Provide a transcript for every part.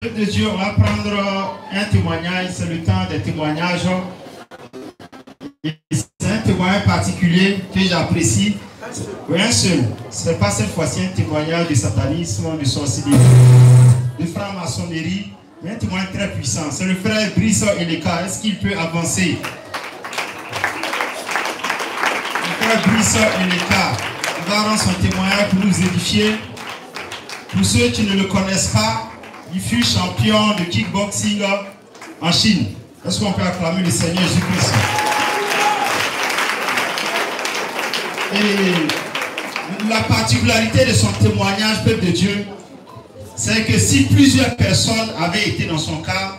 De Dieu, on va prendre un témoignage, c'est le temps des témoignages. C'est un témoignage particulier que j'apprécie. Un seul, ce n'est pas cette fois-ci un témoignage de satanisme, de sorcellerie, de franc-maçonnerie, mais un témoignage très puissant. C'est le frère Brice Eleka. Est-ce qu'il peut avancer? Le frère Brice Eleka va rendre son témoignage pour nous édifier. Pour ceux qui ne le connaissent pas, il fut champion de kickboxing en Chine. Est-ce qu'on peut acclamer le Seigneur Jésus-Christ? Et la particularité de son témoignage, peuple de Dieu, c'est que si plusieurs personnes avaient été dans son cas,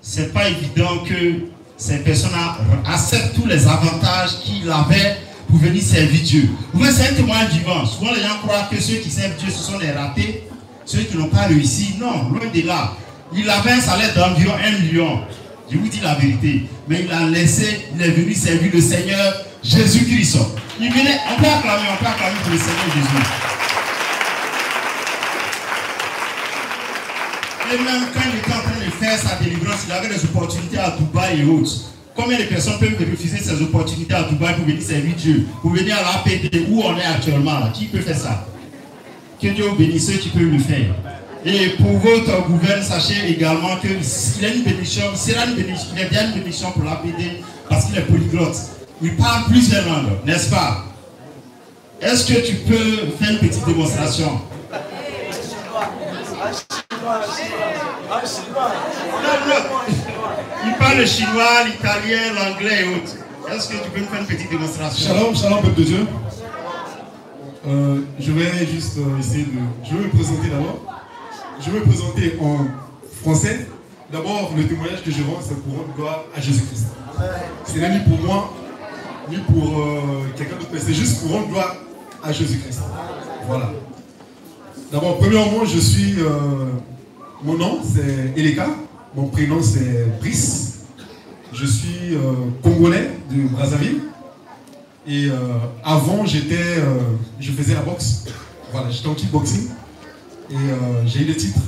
c'est pas évident que ces personnes acceptent tous les avantages qu'il avait pour venir servir Dieu. Vous voyez, c'est un témoignage vivant. Souvent, les gens croient que ceux qui servent Dieu, ce sont des ratés. Ceux qui n'ont pas réussi, non, loin de là. Il avait un salaire d'environ 1 million. Je vous dis la vérité. Mais il a laissé, il est venu servir le Seigneur Jésus-Christ. Il venait, on peut acclamer pour le Seigneur Jésus. Et même quand il était en train de faire sa délivrance, il avait des opportunités à Dubaï et autres. Combien de personnes peuvent refuser ces opportunités à Dubaï pour venir servir Dieu, pour venir à l'APD où on est actuellement là? Qui peut faire ça? Que Dieu vous bénisse ceux qui peuvent le faire. Et pour votre gouverne, sachez également qu'il a une bénédiction, il est bien une bénédiction pour l'APD parce qu'il est polyglotte. Il parle plusieurs langues, n'est-ce pas? Est-ce que tu peux faire une petite démonstration? Il parle le chinois, l'italien, l'anglais et autres. Est-ce que tu peux me faire une petite démonstration? Shalom, shalom, peuple de Dieu. Je vais juste essayer de... Je vais me présenter d'abord. Je vais me présenter en français. D'abord, le témoignage que je rends, c'est pour rendre gloire à Jésus-Christ. Ce n'est ni pour moi, ni pour quelqu'un d'autre, mais c'est juste pour rendre gloire à Jésus-Christ. Voilà. D'abord, premièrement, je suis... mon nom, c'est Eleka. Mon prénom, c'est Brice. Je suis congolais de Brazzaville. Et avant, je faisais la boxe. Voilà, j'étais en kickboxing. Et j'ai eu des titres.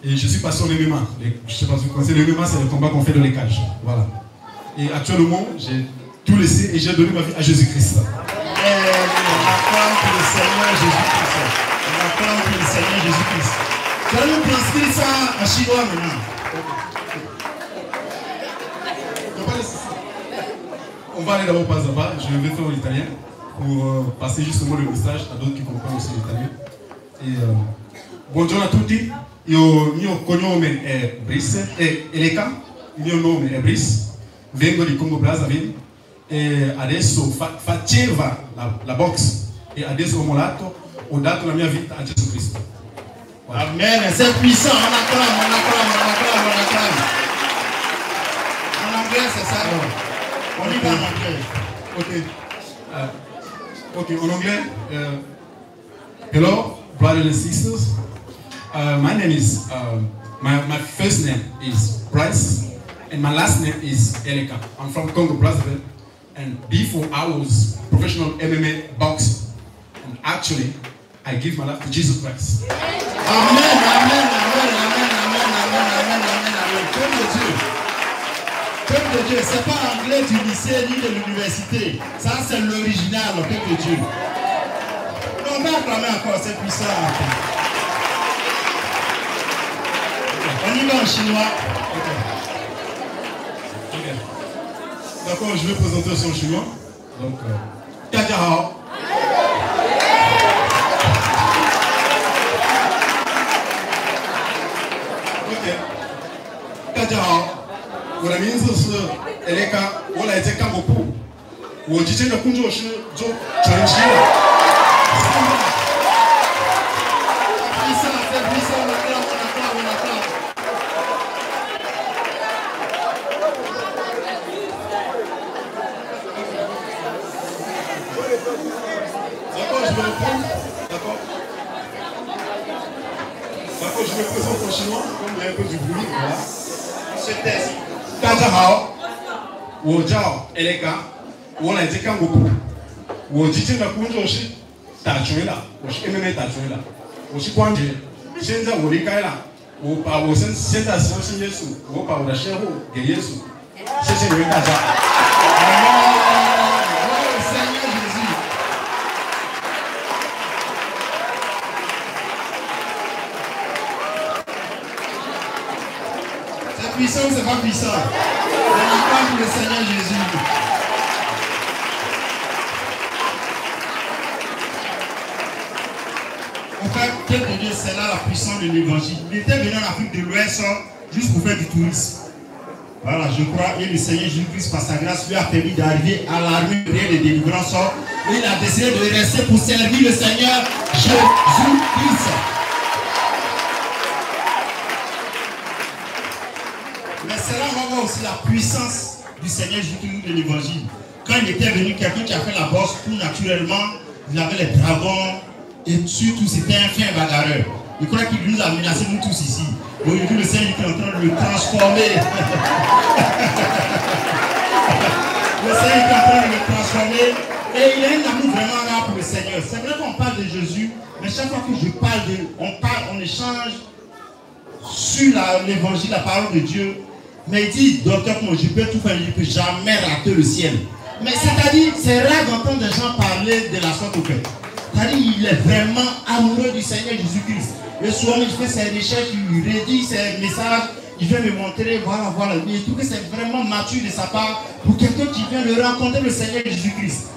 Et je suis passé en MMA. Je ne sais pas si vous connaissez le MMA, c'est le combat qu'on fait dans les cages. Voilà. Et actuellement, j'ai tout laissé et j'ai donné ma vie à Jésus-Christ. On acclame pour le Seigneur Jésus-Christ. On acclame pour le Seigneur Jésus-Christ. Tu vas nous transcrire ça en chinois maintenant. On va aller d'abord pas à pas, je vais faire l'italien pour passer justement le message à d'autres qui comprennent aussi l'italien. Et buongiorno a tutti, mio cognome è Brice Eleka, il mio nome è Brice, vengo di Congo Brazzaville e adesso faceva la box e adesso ho mollato, ho dato la mia vita a Gesù Cristo. Voilà. Amen, c'est puissant, on acclame. En anglais, c'est ça? On y va en anglais. Okay, en anglais. Hello, brothers and sisters. My name is, my first name is Bryce, and my last name is Eleka. I'm from Congo Brazzaville, and before I was professional MMA boxer, and actually, I give my life to Jesus Christ. Amen. Peuple de Dieu, c'est pas l'anglais du lycée ni de l'université. Ça, c'est l'original, peuple de Dieu. On va acclamer encore, c'est puissant. On y va en chinois. Okay. D'accord, je vais présenter son chinois. Donc, Kajahao. Ok. Kajahao. 我的名字是 Eleka， 我来自干部部。我之前的工作是做传奇的。D'accord, je vais reprendre. D'accord, je me présente en chinois, comme il y a un peu du bruit. Voilà. C'est test. 大家好，我叫 Eleka， 我来自干部部。我之前的工作是打拳的，我是 MMA 打拳的，我是关节 Shenza Wolikaila, Opa Wosen, Senta Sansi Yesu, Opa Washero, Geyesu. C'est le Gaza. Seigneur Jésus. C'est puissant ou c'est pas puissant? On y parle pour le Seigneur Jésus. En fait, tel que Dieu, c'est là la puissance de l'évangile. Il était venu en Afrique de l'Ouest juste pour faire du tourisme. Voilà, je crois, et le Seigneur Jésus-Christ, par sa grâce, lui a permis d'arriver à l'armée de délivrance. Et il a décidé de rester pour servir le Seigneur Jésus-Christ. Mais c'est là qu'on voit aussi la puissance du Seigneur Jésus-Christ de l'évangile. Quand il était venu, quelqu'un qui a fait la bosse, tout naturellement, il avait les dragons. Et surtout, c'était un fin bagarreur. Je crois qu'il nous a menacé, nous tous ici. Aujourd'hui, le Seigneur est en train de le transformer. Le Seigneur est en train de le transformer. Et il y a un amour vraiment rare pour le Seigneur. C'est vrai qu'on parle de Jésus, mais chaque fois que je parle on échange sur l'évangile, la parole de Dieu. Mais il dit, docteur, moi je peux tout faire, je ne peux jamais rater le ciel. Mais c'est-à-dire, c'est rare d'entendre des gens parler de la sorte au fait. C'est-à-dire, il est vraiment amoureux du Seigneur Jésus-Christ. Le soir, il fait ses recherches, il rédige ses messages, il vient me montrer, voilà. Il trouve que c'est vraiment mature de sa part pour quelqu'un qui vient de rencontrer le Seigneur Jésus-Christ.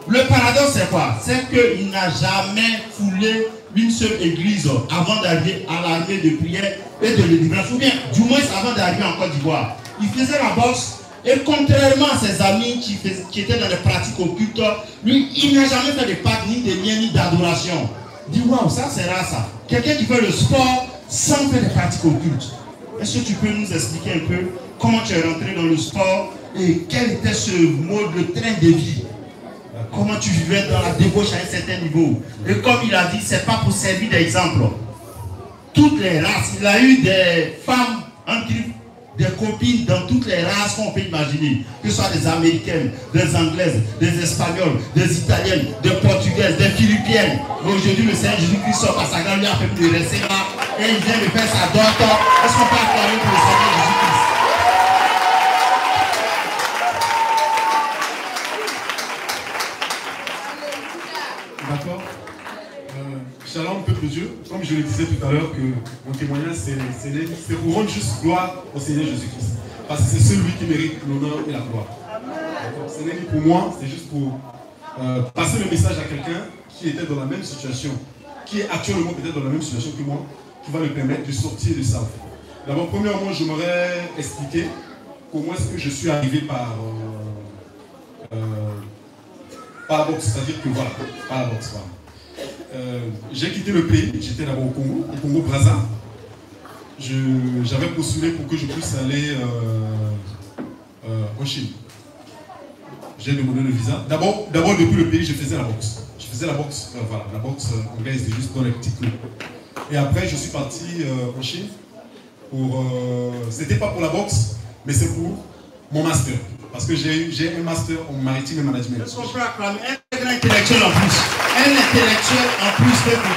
Le paradoxe, c'est quoi? C'est qu'il n'a jamais foulé une seule église avant d'arriver à l'armée de prière et de délivrance. Ou bien, du moins, avant d'arriver en Côte d'Ivoire. Il faisait la boxe. Et contrairement à ses amis qui étaient dans les pratiques occultes, lui, il n'a jamais fait de pacte, ni de lien, ni d'adoration. Dis, waouh, ça c'est rare ça. Quelqu'un qui fait le sport sans faire des pratiques occultes. Est-ce que tu peux nous expliquer un peu comment tu es rentré dans le sport et quel était ce mode de train de vie? Comment tu vivais dans la débauche à un certain niveau? Et comme il a dit, c'est pas pour servir d'exemple. Toutes les races, il a eu des femmes en grippe, des copines dans toutes les races qu'on peut imaginer, que ce soit des Américaines, des Anglaises, des Espagnols, des Italiennes, des Portugaises, des Philippiennes. Aujourd'hui, le Seigneur Jésus-Christ sort par sa grâce, lui a permis de rester là et il vient de faire sa dot. Est-ce qu'on peut acclamer pour le Seigneur Jésus-Christ? D'accord. Shalom, peuple de Dieu. Comme je le disais tout à l'heure, que mon témoignage, c'est pour rendre juste gloire au Seigneur Jésus-Christ. Parce que c'est celui qui mérite l'honneur et la gloire. Ce n'est ni pour moi, c'est juste pour passer le message à quelqu'un qui était dans la même situation, qui est actuellement peut-être dans la même situation que moi, qui va lui permettre de sortir de ça. D'abord, premièrement, j'aimerais expliquer comment est-ce que je suis arrivé par la boxe. C'est-à-dire que voilà, par la boxe. Voilà. J'ai quitté le pays, j'étais d'abord au Congo Brazza. J'avais postulé pour que je puisse aller en Chine. J'ai demandé le visa. D'abord depuis le pays, je faisais la boxe. Je faisais la boxe, voilà, la boxe anglaise, juste dans les petits clubs. Et après, je suis parti en Chine pour. C'était pas pour la boxe, mais c'est pour mon master. Parce que j'ai un master en maritime et management. Est-ce qu'on peut acclamer un grand intellectuel en plus? Un intellectuel en plus fait pour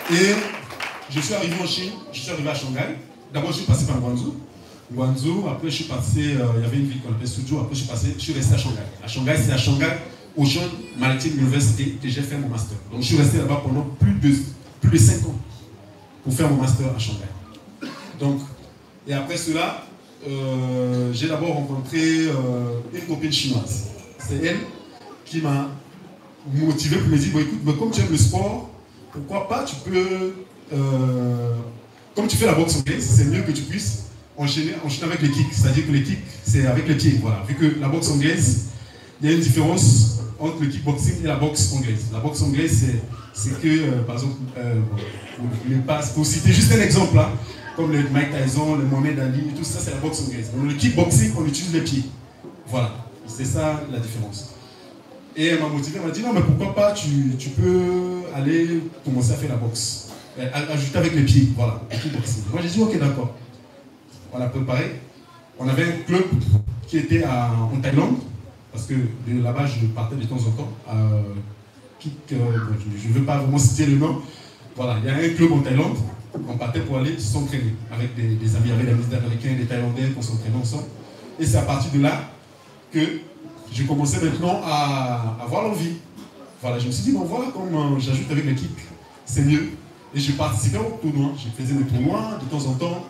Dieu. Et je suis arrivé en Chine, je suis arrivé à Shanghai. D'abord, je suis passé par Guangzhou, après je suis passé, il y avait une ville qu'on appelait Suzhou, après je suis resté à Shanghai. À Shanghai, c'est à Shanghai, Ocean Maritime University, que j'ai fait mon master. Donc je suis resté là-bas pendant plus de 5 ans pour faire mon master à Shanghai. Donc, et après cela, j'ai d'abord rencontré une copine chinoise. C'est elle qui m'a motivé pour me dire, bon écoute, mais comme tu aimes le sport, pourquoi pas, tu peux, comme tu fais la boxe anglaise, c'est mieux que tu puisses enchaîner avec les kicks. C'est-à-dire que les kicks, c'est avec les pieds. Voilà. Vu que la boxe anglaise, il y a une différence entre le kickboxing et la boxe anglaise. La boxe anglaise, c'est que, par exemple, pour citer juste un exemple là, comme le Mike Tyson, le Mohamed Ali, tout ça, c'est la boxe anglaise. Dans le kickboxing, on utilise les pieds. Voilà. C'est ça la différence. Et elle m'a motivé, elle m'a dit non, mais pourquoi pas, tu peux aller commencer à faire la boxe. Ajouter avec les pieds, voilà, le kickboxing. Moi j'ai dit ok, d'accord. On a préparé. On avait un club qui était en Thaïlande, parce que de là-bas je partais de temps en temps. je ne veux pas vraiment citer le nom. Voilà, il y a un club en Thaïlande, on partait pour aller s'entraîner avec des amis, avec des Américains, des Thaïlandais, pour s'entraîner ensemble. Et c'est à partir de là que je commençais maintenant à avoir l'envie. Voilà, je me suis dit, bon voilà, comme j'ajoute avec l'équipe, c'est mieux. Et je participais au tournoi, je faisais des tournois de temps en temps,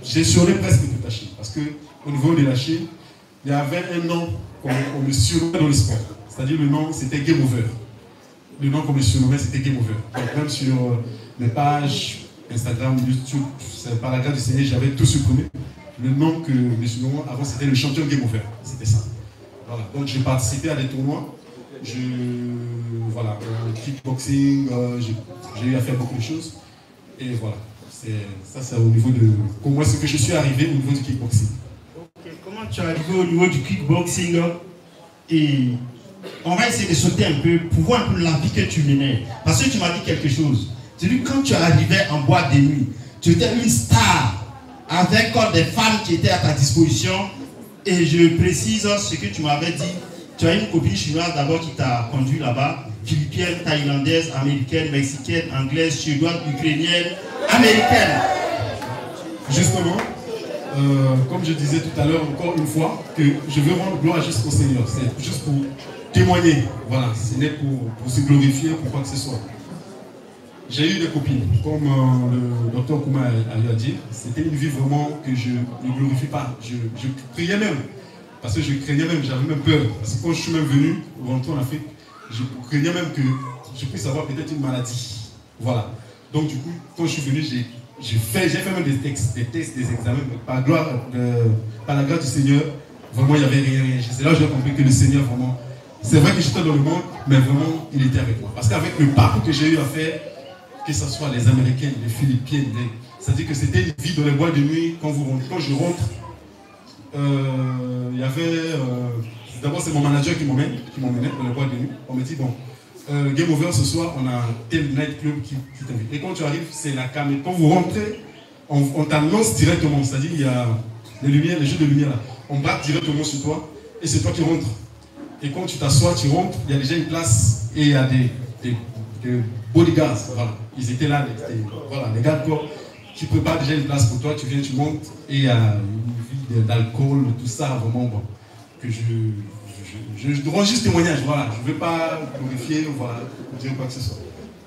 j'ai surné presque toute la Chine. Parce qu'au niveau de la Chine, il y avait un nom qu'on me surnommait dans le sport. C'est-à-dire le nom, c'était Game Over. Le nom qu'on me surnommait, c'était Game Over. Donc même sur mes pages, Instagram, YouTube, par la grâce du Seigneur, j'avais tout supprimé. Le nom que me surnommait avant, c'était le champion Game Over. C'était ça. Voilà. Donc j'ai participé à des tournois. Voilà, kickboxing, j'ai eu à faire beaucoup de choses. Et voilà, ça c'est au niveau de comment est-ce que je suis arrivé au niveau du kickboxing. Okay. Comment tu es arrivé au niveau du kickboxing? Et on va essayer de sauter un peu pour voir un peu la vie que tu menais. Parce que tu m'as dit quelque chose. Tu dis quand tu arrivais en boîte de nuit, tu étais une star avec des femmes qui étaient à ta disposition. Et je précise ce que tu m'avais dit. Tu as une copine chinoise d'abord qui t'a conduit là-bas, philippienne, thaïlandaise, américaine, mexicaine, anglaise, suédoise, ukrainienne, américaine. Justement, comme je disais tout à l'heure, encore une fois, que je veux rendre gloire juste au Seigneur. C'est juste pour témoigner. Voilà, ce n'est pour se glorifier, pour quoi que ce soit. J'ai eu des copines, comme le docteur Kouma a eu à dire. C'était une vie vraiment que je ne glorifie pas. Je priais même. Parce que je craignais même, j'avais même peur. Parce que quand je suis même venu, rentrer en Afrique, je craignais même que je puisse avoir peut-être une maladie. Voilà. Donc du coup, quand je suis venu, j'ai fait même des tests, des examens. Par la grâce du Seigneur, vraiment, il n'y avait rien. C'est là que j'ai compris que le Seigneur, vraiment, c'est vrai que j'étais dans le monde, mais vraiment, il était avec moi. Parce qu'avec le parcours que j'ai eu à faire, que ce soit les Américains, les Philippiens, c'est-à-dire que c'était une vie dans les boîtes de nuit. Quand je rentre, il y avait d'abord c'est mon manager qui m'emmenait dans les boîtes de nuit. On me dit bon, Game Over ce soir, on a un tel nightclub qui t'invite. Et quand tu arrives, c'est la caméra. Quand vous rentrez, on t'annonce directement. C'est-à-dire il y a les lumières, les jeux de lumière là. On braque directement sur toi et c'est toi qui rentres. Et quand tu t'assois, tu rentres, il y a déjà une place et il y a des bodyguards. Voilà. Ils étaient là, voilà, les gars de corps qui préparent déjà une place pour toi. Tu viens, tu montes et il y a une vie d'alcool, tout ça, vraiment bon. Que je rends juste témoignage, voilà. Je ne veux pas glorifier, voilà, dire quoi que ce soit.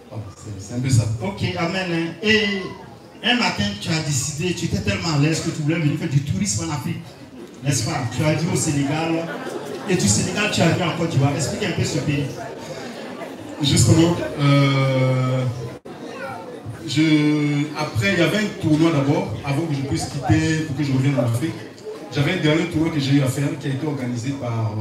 Voilà, c'est un peu ça. Ok, amen. Et un matin, tu as décidé, tu étais tellement à l'aise que tu voulais venir faire du tourisme en Afrique. N'est-ce pas? Tu as dit au Sénégal, et du Sénégal, tu as vu en Côte d'Ivoire. Explique un peu ce pays. Justement, après, il y avait un tournoi d'abord, avant que je puisse quitter, pour que je revienne en Afrique. J'avais un dernier tournoi que j'ai eu à faire, qui a été organisé par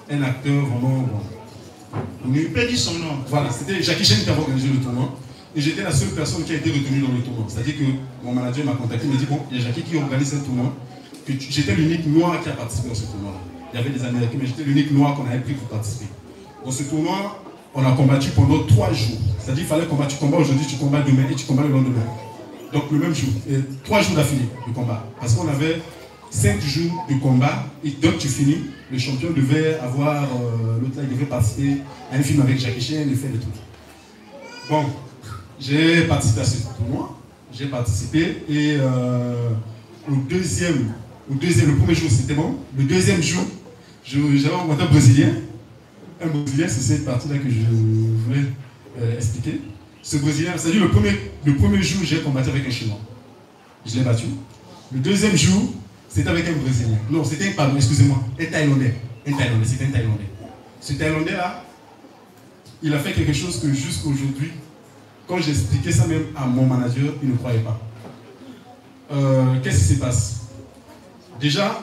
un acteur vraiment bon. Tu peux dire son nom. Voilà, c'était Jackie Chan qui avait organisé le tournoi. Et j'étais la seule personne qui a été retenue dans le tournoi. C'est-à-dire que mon manager m'a contacté, il m'a dit bon, il y a Jackie qui organise un tournoi. J'étais l'unique noir qui a participé dans ce tournoi-là. Il y avait des Américains, mais j'étais l'unique noir qu'on avait pris pour participer. Dans ce tournoi, on a combattu pendant 3 jours. C'est-à-dire qu'il fallait combattre, tu combats aujourd'hui, tu combats demain et tu combats le lendemain. Donc le même jour, et 3 jours d'affilée de combat. Parce qu'on avait 5 jours de combat et donc tu finis. Le champion devait avoir, l'autre là, il devait participer à un film avec Jackie Chan et faire des trucs. Bon, j'ai participé à ce tournoi, j'ai participé et le premier jour c'était bon. Le deuxième jour, j'avais rencontré un Brésilien. Un Brésilien, c'est cette partie-là que je voulais expliquer. Ce Brésilien, c'est-à-dire le premier jour, j'ai combattu avec un Chinois. Je l'ai battu. Le deuxième jour, c'était avec un Brésilien. Non, c'était un Thaïlandais. C'était un Thaïlandais. Ce Thaïlandais-là, il a fait quelque chose que jusqu'aujourd'hui, quand j'expliquais ça même à mon manager, il ne croyait pas. Qu'est-ce qui se passe? Déjà,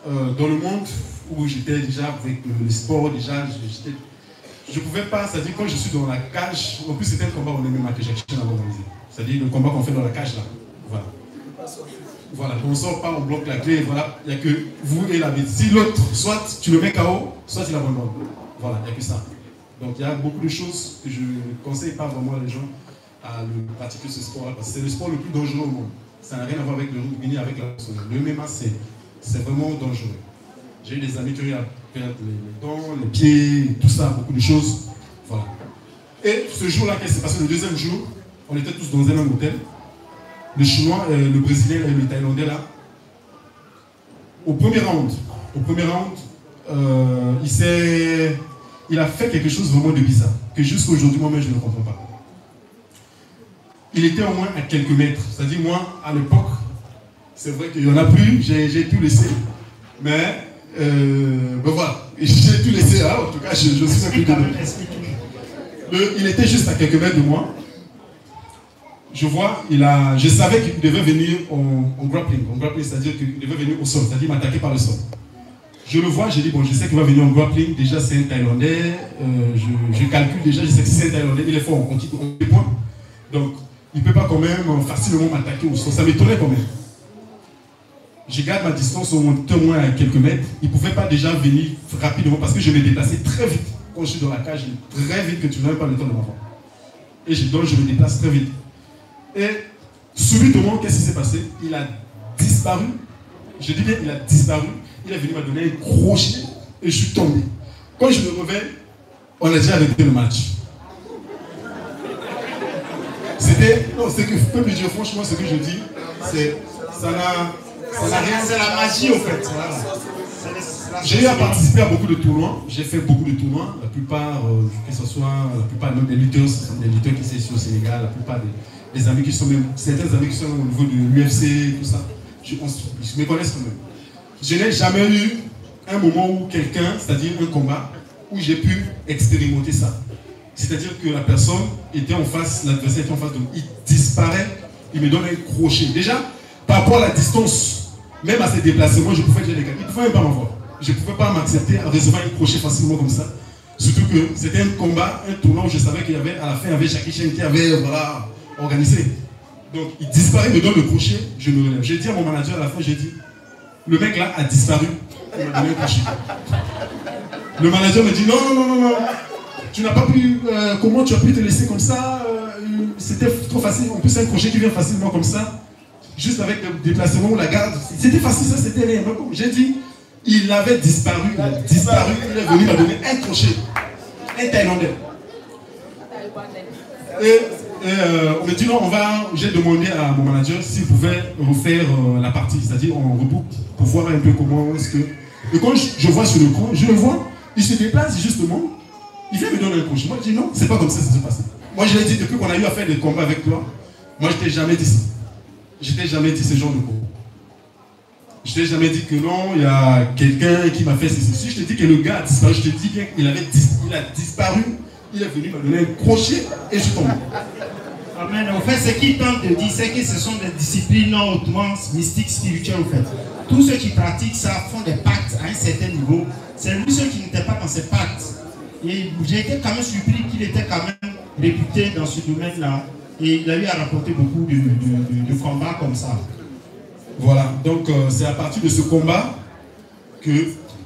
dans le monde où j'étais déjà avec le sport, déjà, je ne pouvais pas, c'est-à-dire quand je suis dans la cage, en plus c'était un combat au MMA que j'ai organisé. C'est-à-dire le combat qu'on fait dans la cage là. Voilà. Voilà, on ne sort pas, on bloque la clé, voilà, il n'y a que vous et l'arbitre. Si l'autre, soit tu le mets KO, soit il abandonne. Voilà, il n'y a que ça. Donc il y a beaucoup de choses que je ne conseille pas vraiment les gens à pratiquer ce sport-là, parce que c'est le sport le plus dangereux au monde. Ça n'a rien à voir avec le rugby ni avec la boxe. Le MMA, c'est vraiment dangereux. J'ai eu des amis qui ont eu à perdre les dents, les pieds, tout ça, beaucoup de choses. Voilà. Et ce jour-là, qu'est-ce qui s'est passé? Le deuxième jour, on était tous dans un même hôtel. Le Chinois, le Brésilien et le Thaïlandais là. Au premier round, il a fait quelque chose vraiment de bizarre, que jusqu'à aujourd'hui, moi-même, je ne comprends pas. Il était au moins à quelques mètres. C'est-à-dire, moi, à l'époque, c'est vrai qu'il n'y en a plus, j'ai tout laissé. Mais, ben voilà, j'ai tout laissé, hein, en tout cas, je suis un peu de... Il était juste à quelques mètres de moi. Je savais qu'il devait venir en grappling. En grappling, c'est-à-dire qu'il devait venir au sol, c'est-à-dire m'attaquer par le sol. Je le vois, j'ai dit, bon, je sais qu'il va venir en grappling. Déjà, c'est un Thaïlandais. Je calcule déjà, je sais que c'est un Thaïlandais. Il est fort en petit point. Donc, il ne peut pas quand même facilement m'attaquer au sol. Ça m'étonnait quand même. Je garde ma distance au moins à quelques mètres. Il ne pouvait pas déjà venir rapidement parce que je me déplaçais très vite. Quand je suis dans la cage, très vite que tu n'avais pas le temps de m'avoir. Et donc, je me déplace très vite. Et subitement, qu'est-ce qui s'est passé? Il a disparu. Je dis bien, il a disparu. Il est venu me donner un crochet et je suis tombé. Quand je me réveille, on a déjà arrêté le match. Non, c'est que, comme je dis franchement, ce que je dis, ça n'a rien. C'est la magie au fait. J'ai eu à participer à beaucoup de tournois. J'ai fait beaucoup de tournois. La plupart, que ce soit la plupart même des lutteurs, ce sont des lutteurs qui sont ici au Sénégal. La plupart des amis qui sont même, certains amis qui sont au niveau de l'UFC, tout ça, je me connaissent quand même. Je n'ai jamais eu un moment où quelqu'un, c'est-à-dire un combat, où j'ai pu expérimenter ça. C'est-à-dire que la personne était en face, l'adversaire était en face de moi. Il disparaît, il me donne un crochet. Déjà, par rapport à la distance, même à ses déplacements, je pouvais dire les gars, il ne pouvait même pas m'avoir. Je ne pouvais pas m'accepter à recevoir un crochet facilement comme ça. Surtout que c'était un combat, un tournoi où je savais qu'il y avait, à la fin, il y avait Jackie Chan qui avait organisé. Donc, il disparaît, il me donne le crochet, je me relève. J'ai dit à mon manager à la fin, j'ai dit, le mec là a disparu, il m'a donné un crochet. Le manager me dit, non, tu n'as pas pu, comment tu as pu te laisser comme ça, c'était trop facile, en plus c'est un crochet qui vient facilement comme ça, juste avec le déplacement ou la garde, c'était facile, ça c'était rien. J'ai dit, il avait disparu, il est venu m'a donner un crochet, un Thaïlandais. Et on me dit non, j'ai demandé à mon manager s'il pouvait refaire la partie, c'est-à-dire en reboot, pour voir un peu comment est-ce que... Et quand je vois sur le coin, je le vois, il se déplace justement, il vient me donner un crochet. Moi je dis non, c'est pas comme ça que ça s'est passé. Moi je l'ai dit depuis qu'on a eu à faire des combats avec toi, moi je t'ai jamais dit ça. Je t'ai jamais dit ce genre de cours. Je t'ai jamais dit que non, il y a quelqu'un qui m'a fait ceci. Si je te dis que le gars a disparu, je te dis bien qu'il a disparu, il est venu me donner un crochet et je suis tombé. Amen. En fait, ce qu'il tente de dire, c'est que ce sont des disciplines non hautement mystiques, spirituelles, en fait. Tous ceux qui pratiquent ça font des pactes à un certain niveau. C'est lui ceux qui n'étaient pas dans ces pactes. Et j'ai été quand même surpris qu'il était quand même réputé dans ce domaine-là. Et il a eu à rapporter beaucoup de combats comme ça. Voilà, donc c'est à partir de ce combat que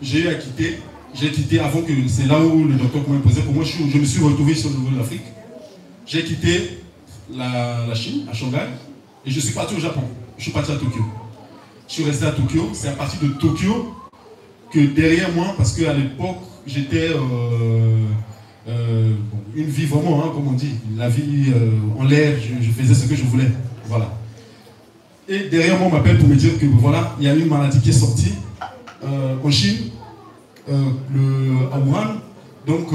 j'ai eu à quitter. J'ai quitté avant que c'est là où le docteur m'a posé. Pour moi, je me suis retrouvé sur le niveau de l'Afrique. J'ai quitté la Chine, à Shanghai, et je suis parti au Japon. Je suis parti à Tokyo. Je suis resté à Tokyo. C'est à partir de Tokyo que derrière moi, parce qu'à l'époque, j'étais une vie vraiment, hein, comme on dit, la vie en l'air, je faisais ce que je voulais. Voilà. Et derrière moi, on m'appelle pour me dire que voilà, il y a une maladie qui est sortie en Chine, à Wuhan. Donc,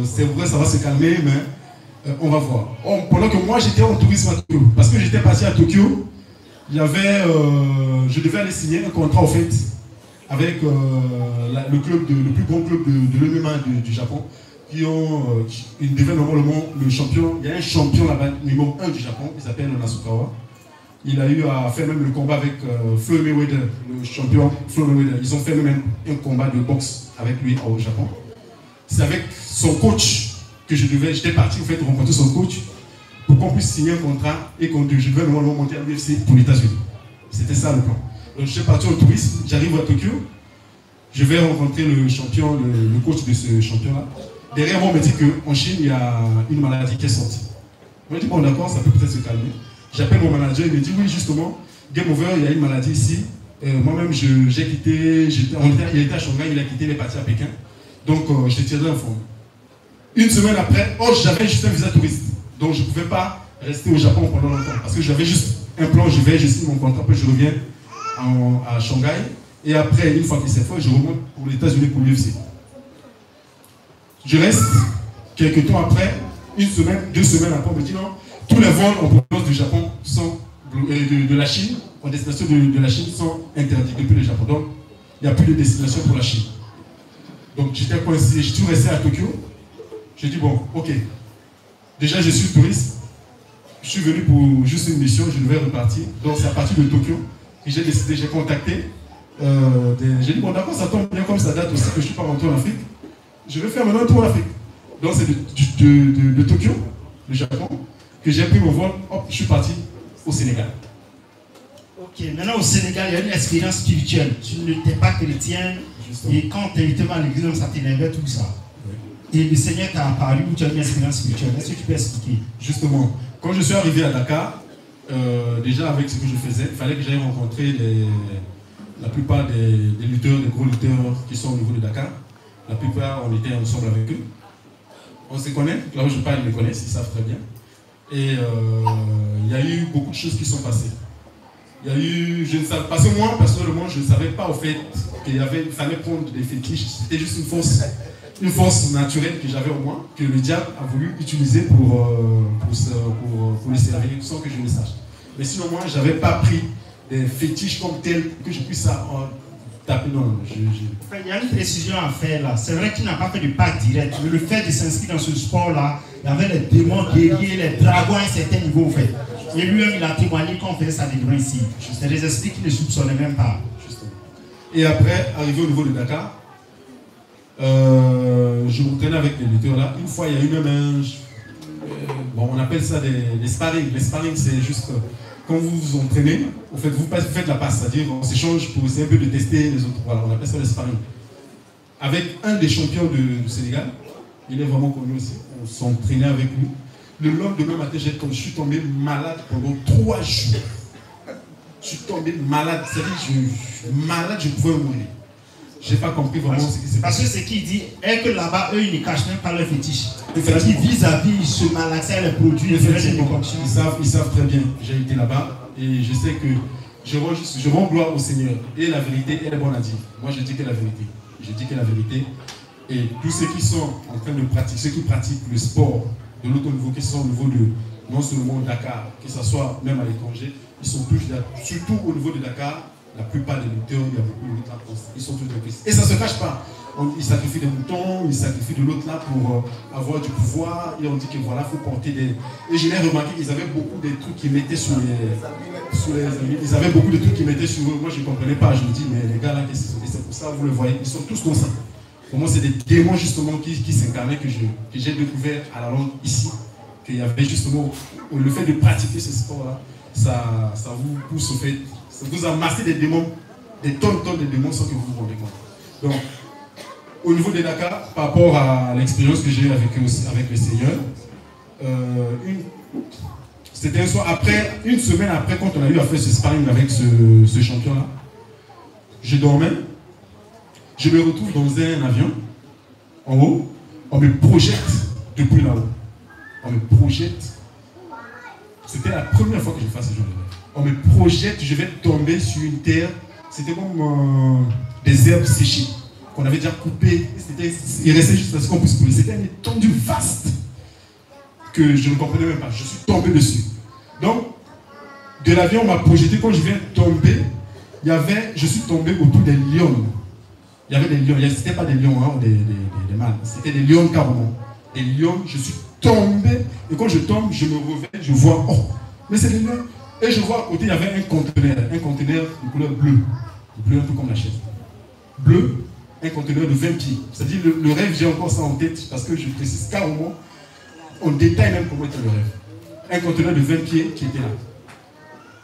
c'est vrai, ça va se calmer, mais on va voir. Pendant que moi, j'étais en tourisme à Tokyo, parce que j'étais parti à Tokyo, je devais aller signer un contrat, en fait, avec le plus grand club de l'MMA du Japon, ils devaient normalement le champion. Il y a un champion là-bas, numéro 1 du Japon, il s'appelle Nasukawa. Il a eu à faire même le combat avec Floyd Mayweather, le champion Floyd Mayweather. Ils ont fait même un combat de boxe avec lui au Japon. C'est avec son coach que j'étais parti en fait rencontrer son coach pour qu'on puisse signer un contrat et que je devais normalement monter à l'UFC pour les États-Unis. C'était ça le plan. Donc je suis parti au tourisme, j'arrive à Tokyo, je vais rencontrer le champion, le coach de ce champion-là. Derrière moi, on me dit qu'en Chine, il y a une maladie qui est sortie. On me dit bon d'accord, ça peut peut-être se calmer. J'appelle mon manager, il me dit oui justement, Game Over, il y a une maladie ici, Moi-même, j'ai quitté, il était à Shanghai, il a quitté, il est parti à Pékin. Donc, je tiendrai informé. Une semaine après, j'avais juste un visa touriste. Donc, je ne pouvais pas rester au Japon pendant longtemps. parce que j'avais juste un plan, je signe mon contrat, puis je reviens à Shanghai. Et après, une fois qu'il s'est fait, je remonte pour les États-Unis pour l'UFC. Je reste, quelques temps après, une semaine, 2 semaines après, on me dit non, tous les vols en provenance du Japon sont, de la Chine, en destination de la Chine, sont interdits depuis le Japon. Donc, il n'y a plus de destination pour la Chine. Donc, j'étais coincé, je suis resté à Tokyo. J'ai dit, bon, ok, déjà je suis touriste, je suis venu pour juste une mission, je devais repartir. Donc, c'est à partir de Tokyo que j'ai décidé, j'ai contacté. J'ai dit, bon, d'accord, ça tombe bien comme ça date aussi que je ne suis pas rentré en Afrique. Je vais faire maintenant un tour en Afrique. Donc, c'est de Tokyo, le Japon, que j'ai pris mon vol, hop, je suis parti au Sénégal. Ok, maintenant au Sénégal, il y a une expérience spirituelle. Tu n'étais pas chrétien, et quand tu étais à l'église, ça t'énervait tout ça. Oui. Et le Seigneur t'a apparu où tu as une expérience spirituelle. Est-ce que tu peux expliquer? Justement, quand je suis arrivé à Dakar, déjà avec ce que je faisais, il fallait que j'aille rencontrer la plupart des lutteurs, des gros lutteurs qui sont au niveau de Dakar. La plupart, on était ensemble avec eux. On se connaît, là où je parle, ils me connaissent, ils savent très bien. Et il y a eu beaucoup de choses qui sont passées. Il y a eu, je ne savais pas, parce que moi, personnellement, je ne savais pas au fait qu'il fallait prendre des fétiches. C'était juste une force naturelle que j'avais en moi, que le diable a voulu utiliser pour le servir, sans que je le sache. Mais sinon, moi, je n'avais pas pris des fétiches comme tels que je puisse taper. Non, il y a une précision à faire là. C'est vrai qu'il n'a pas fait de pas direct, mais le fait de s'inscrire dans ce sport-là, il y avait les démons guerriers, les dragons à un certain niveau, en fait. Et lui-même, il a témoigné qu'on faisait ça des droits ici. C'est des esprits qu'il ne soupçonnait même pas. Justement. Et après, arrivé au niveau de Dakar, je m'entraînais avec les lutteurs là. Une fois, il y a eu même bon, on appelle ça des sparring. Les sparring, c'est juste quand vous vous entraînez, en fait, vous faites la passe, c'est-à-dire on s'échange pour essayer un peu de tester les autres. Voilà, on appelle ça les sparring. Avec un des champions du Sénégal, il est vraiment connu aussi. On s'entraînait avec lui. Le lendemain matin, je suis tombé malade pendant 3 jours. Je suis tombé malade, c'est-à-dire malade, je pouvais mourir. Je n'ai pas compris vraiment ce qui s'est passé. Parce que ce qu'il dit est que là-bas, eux, ils ne cachent même pas leur fétiche. C'est-à-dire vis-à-vis, ils se malaxaient les produits, ils savent très bien. J'ai été là-bas et je sais que je rends gloire au Seigneur. Et la vérité, elle est bonne à dire. Moi, je dis que la vérité. Je dis que la vérité. Et tous ceux qui sont en train de pratiquer, ceux qui pratiquent le sport de l'autre niveau, qui sont au niveau de non seulement Dakar, que ce soit même à l'étranger, ils sont tous là, surtout au niveau de Dakar. La plupart des lutteurs, il y a beaucoup de lutteurs là, ils sont tous de Christ. Et ça ne se cache pas. Ils sacrifient des moutons, ils sacrifient de l'autre là pour avoir du pouvoir. Et on dit que voilà, il faut porter des. Et je l'ai remarqué qu'ils avaient beaucoup de trucs qu'ils mettaient sur les. Ils avaient beaucoup de trucs qu'ils mettaient sur eux. Moi, je ne comprenais pas. Je me dis, mais les gars là, c'est pour ça, vous le voyez, ils sont tous comme ça. Pour moi, c'est des démons justement qui s'incarnaient que j'ai découvert à la longue ici. Qu'il y avait justement le fait de pratiquer ce sport-là, ça vous pousse au fait. Vous amassez des démons, des tonnes de démons sans que vous vous rendez compte. Donc, au niveau de Dakar, par rapport à l'expérience que j'ai avec le Seigneur, c'était un soir après, une semaine après, quand on a eu à faire ce sparring avec ce champion-là, je dormais, je me retrouve dans un avion, en haut, on me projette depuis là-haut. On me projette. C'était la première fois que je faisais ce genre de rêve. On me projette, je vais tomber sur une terre. C'était comme des herbes séchées qu'on avait déjà coupées. Il restait juste parce qu'on puisse couler. C'était une étendue vaste que je ne comprenais même pas. Je suis tombé dessus. Donc, de l'avion, on m'a projeté. Quand je viens tomber, je suis tombé autour des lions. Il y avait des lions. Ce n'était pas des lions, hein, des mâles. C'était des lions carrément. Des lions, je suis tombé. Et quand je tombe, je me réveille, je vois, oh, mais c'est des lions. Et je vois à côté, il y avait un conteneur de couleur bleue. Bleu un peu comme la chaise. Bleu, un conteneur de 20 pieds. C'est-à-dire, le rêve, j'ai encore ça en tête parce que je précise carrément, on détaille même comment était le rêve. Un conteneur de 20 pieds qui était là.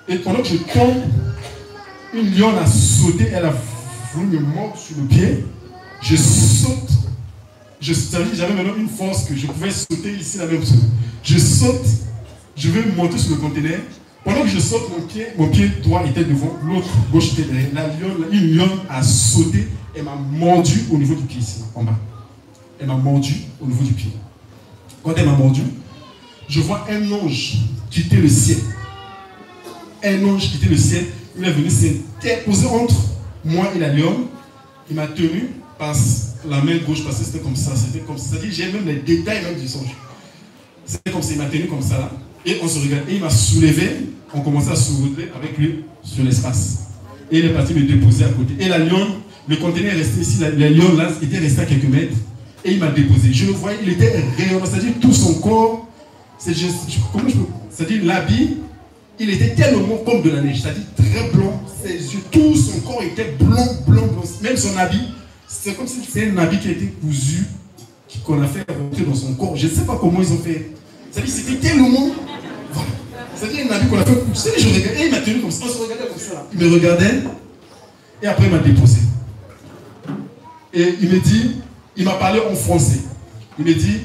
Et pendant que je tombe, une lionne a sauté, elle a voulu me mordre sur le pied. Je saute. J'avais maintenant une force que je pouvais sauter ici la même chose. Je saute, je vais monter sur le conteneur. Pendant que je saute, mon pied droit était devant, l'autre gauche était derrière. Une lionne a sauté et m'a mordu au niveau du pied ici, en bas. Elle m'a mordu au niveau du pied. Quand elle m'a mordu, je vois un ange quitter le ciel. Un ange quitter le ciel. Il est venu s'interposer entre moi et la lionne. Il m'a tenu par la main gauche parce que c'était comme ça. C'était comme ça. C'est-à-dire j'ai même les détails même du songe. C'était comme ça. Il m'a tenu comme ça là. Et on se regardait. Et il m'a soulevé. On commençait à se relever avec lui sur l'espace. Et il est parti me déposer à côté. Et la lionne, le conteneur est resté ici. La lionne là était restée à quelques mètres. Et il m'a déposé. Je le voyais, il était rayonnant. C'est-à-dire tout son corps. C'est-à-dire l'habit, il était tellement comme de la neige. C'est-à-dire très blanc. Ses yeux, tout son corps était blanc. Même son habit, c'est comme si c'était un habit qui a été cousu, qu'on a fait rentrer dans son corps. Je ne sais pas comment ils ont fait. C'est-à-dire c'était tellement. Voilà. C'est-à-dire un habit qu'on a fait cousu. Je regardais, et il m'a tenu comme ça. On se regardait comme ça. Il me regardait. Et après, il m'a déposé. Et il me dit. Il m'a parlé en français. Il me dit,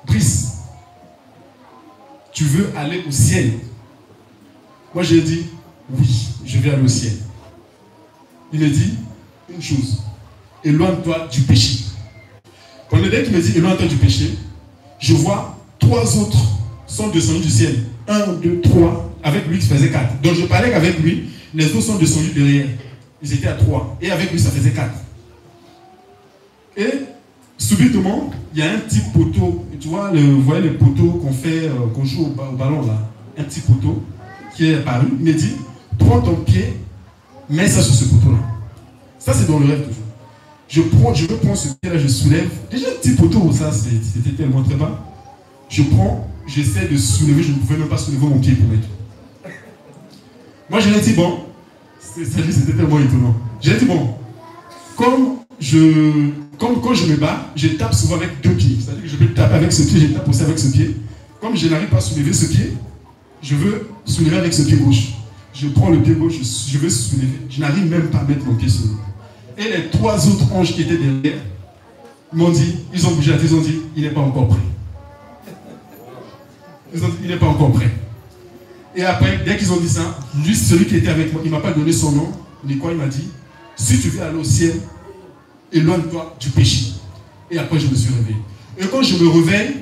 Brice, tu veux aller au ciel? Moi j'ai dit, oui, je vais aller au ciel. Il me dit une chose, éloigne-toi du péché. Quand le mec me dit, éloigne-toi du péché, je vois 3 autres sont descendus du ciel. 1, 2, 3, avec lui ça faisait 4. Donc je parlais qu'avec lui, les autres sont descendus derrière. Ils étaient à 3. Et avec lui ça faisait 4. Et subitement, il y a un petit poteau. Tu vois, vous voyez le poteau qu'on fait, qu'on joue au ballon là. Un petit poteau qui est apparu. Il me dit, prends ton pied, mets ça sur ce poteau-là. Ça, c'est dans le rêve toujours. Je veux prendre ce pied-là, je soulève. Déjà, un petit poteau, ça, c'était tellement très bas. Je prends, j'essaie de soulever, je ne pouvais même pas soulever mon pied pour mettre. Moi, je lui ai dit, bon, c'était tellement étonnant. J'ai dit, bon, quand je me bats, je tape souvent avec 2 pieds. C'est-à-dire que je peux taper avec ce pied, je tape aussi avec ce pied. Comme je n'arrive pas à soulever ce pied, je veux soulever avec ce pied gauche. Je prends le pied gauche, je veux soulever. Je n'arrive même pas à mettre mon pied sur lui. Et les 3 autres anges qui étaient derrière m'ont dit, ils ont bougé, ils ont dit, il n'est pas encore prêt. Ils ont dit, il n'est pas encore prêt. Et après, dès qu'ils ont dit ça, lui, celui qui était avec moi, il ne m'a pas donné son nom, ni quoi, il m'a dit, si tu veux aller au ciel, éloigne-toi du péché. Et après, je me suis réveillé. Et quand je me réveille,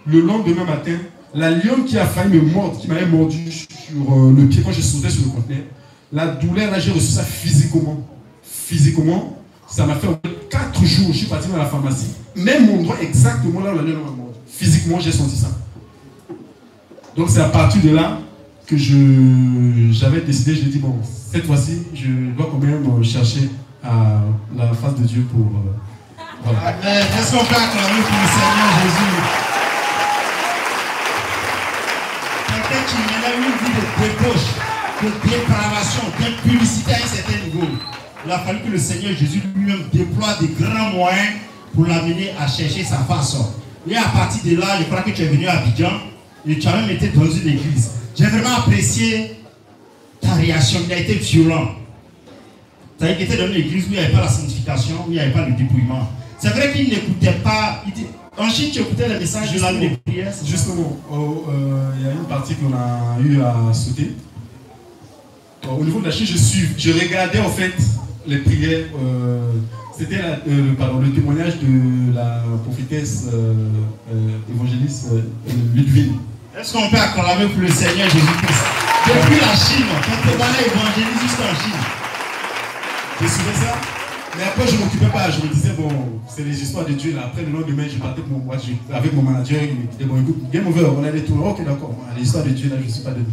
le lendemain matin, la lionne qui a failli me mordre, qui m'avait mordu sur le pied quand je sautais sur le conteneur, la douleur, là, j'ai reçu ça physiquement. Physiquement, ça m'a fait 4 jours. Je suis parti dans la pharmacie. Même mon doigt, exactement là où la lionne m'a mordu. Physiquement, j'ai senti ça. Donc, c'est à partir de là que j'avais décidé, je dit, bon, cette fois-ci, je dois quand même chercher à la face de Dieu pour... voilà. Amen. Est-ce qu'on peut acclamer pour le Seigneur Jésus? Quelqu'un qui menait une vie de débauche, de dépravation, d'impudicité à un certain niveau. Il a fallu que le Seigneur Jésus lui-même déploie des grands moyens pour l'amener à chercher sa face. Et à partir de là, je crois que tu es venu à Abidjan et tu as même été dans une église. J'ai vraiment apprécié ta réaction, il a été violent. C'est-à-dire qu'il était dans une église où il n'y avait pas la sanctification, où il n'y avait pas le dépouillement. C'est vrai qu'il n'écoutait pas. En Chine, tu écoutais les messages de la nuit des prières. Justement, il y a une partie qu'on a eu à sauter. Au niveau de la Chine, je regardais en fait les prières. C'était le témoignage de la prophétesse évangéliste Ludwig. Est-ce qu'on peut acclamer pour le Seigneur Jésus-Christ? Depuis la Chine, quand on parlait évangéliste jusqu'en Chine. Je suivais ça, mais après je ne m'occupais pas, je me disais, bon, c'est les histoires de Dieu là. Après le lendemain, je partais avec mon manager, il me disait, bon écoute, game over, on a des tours, ok d'accord, les histoires de Dieu là, je ne suis pas dedans.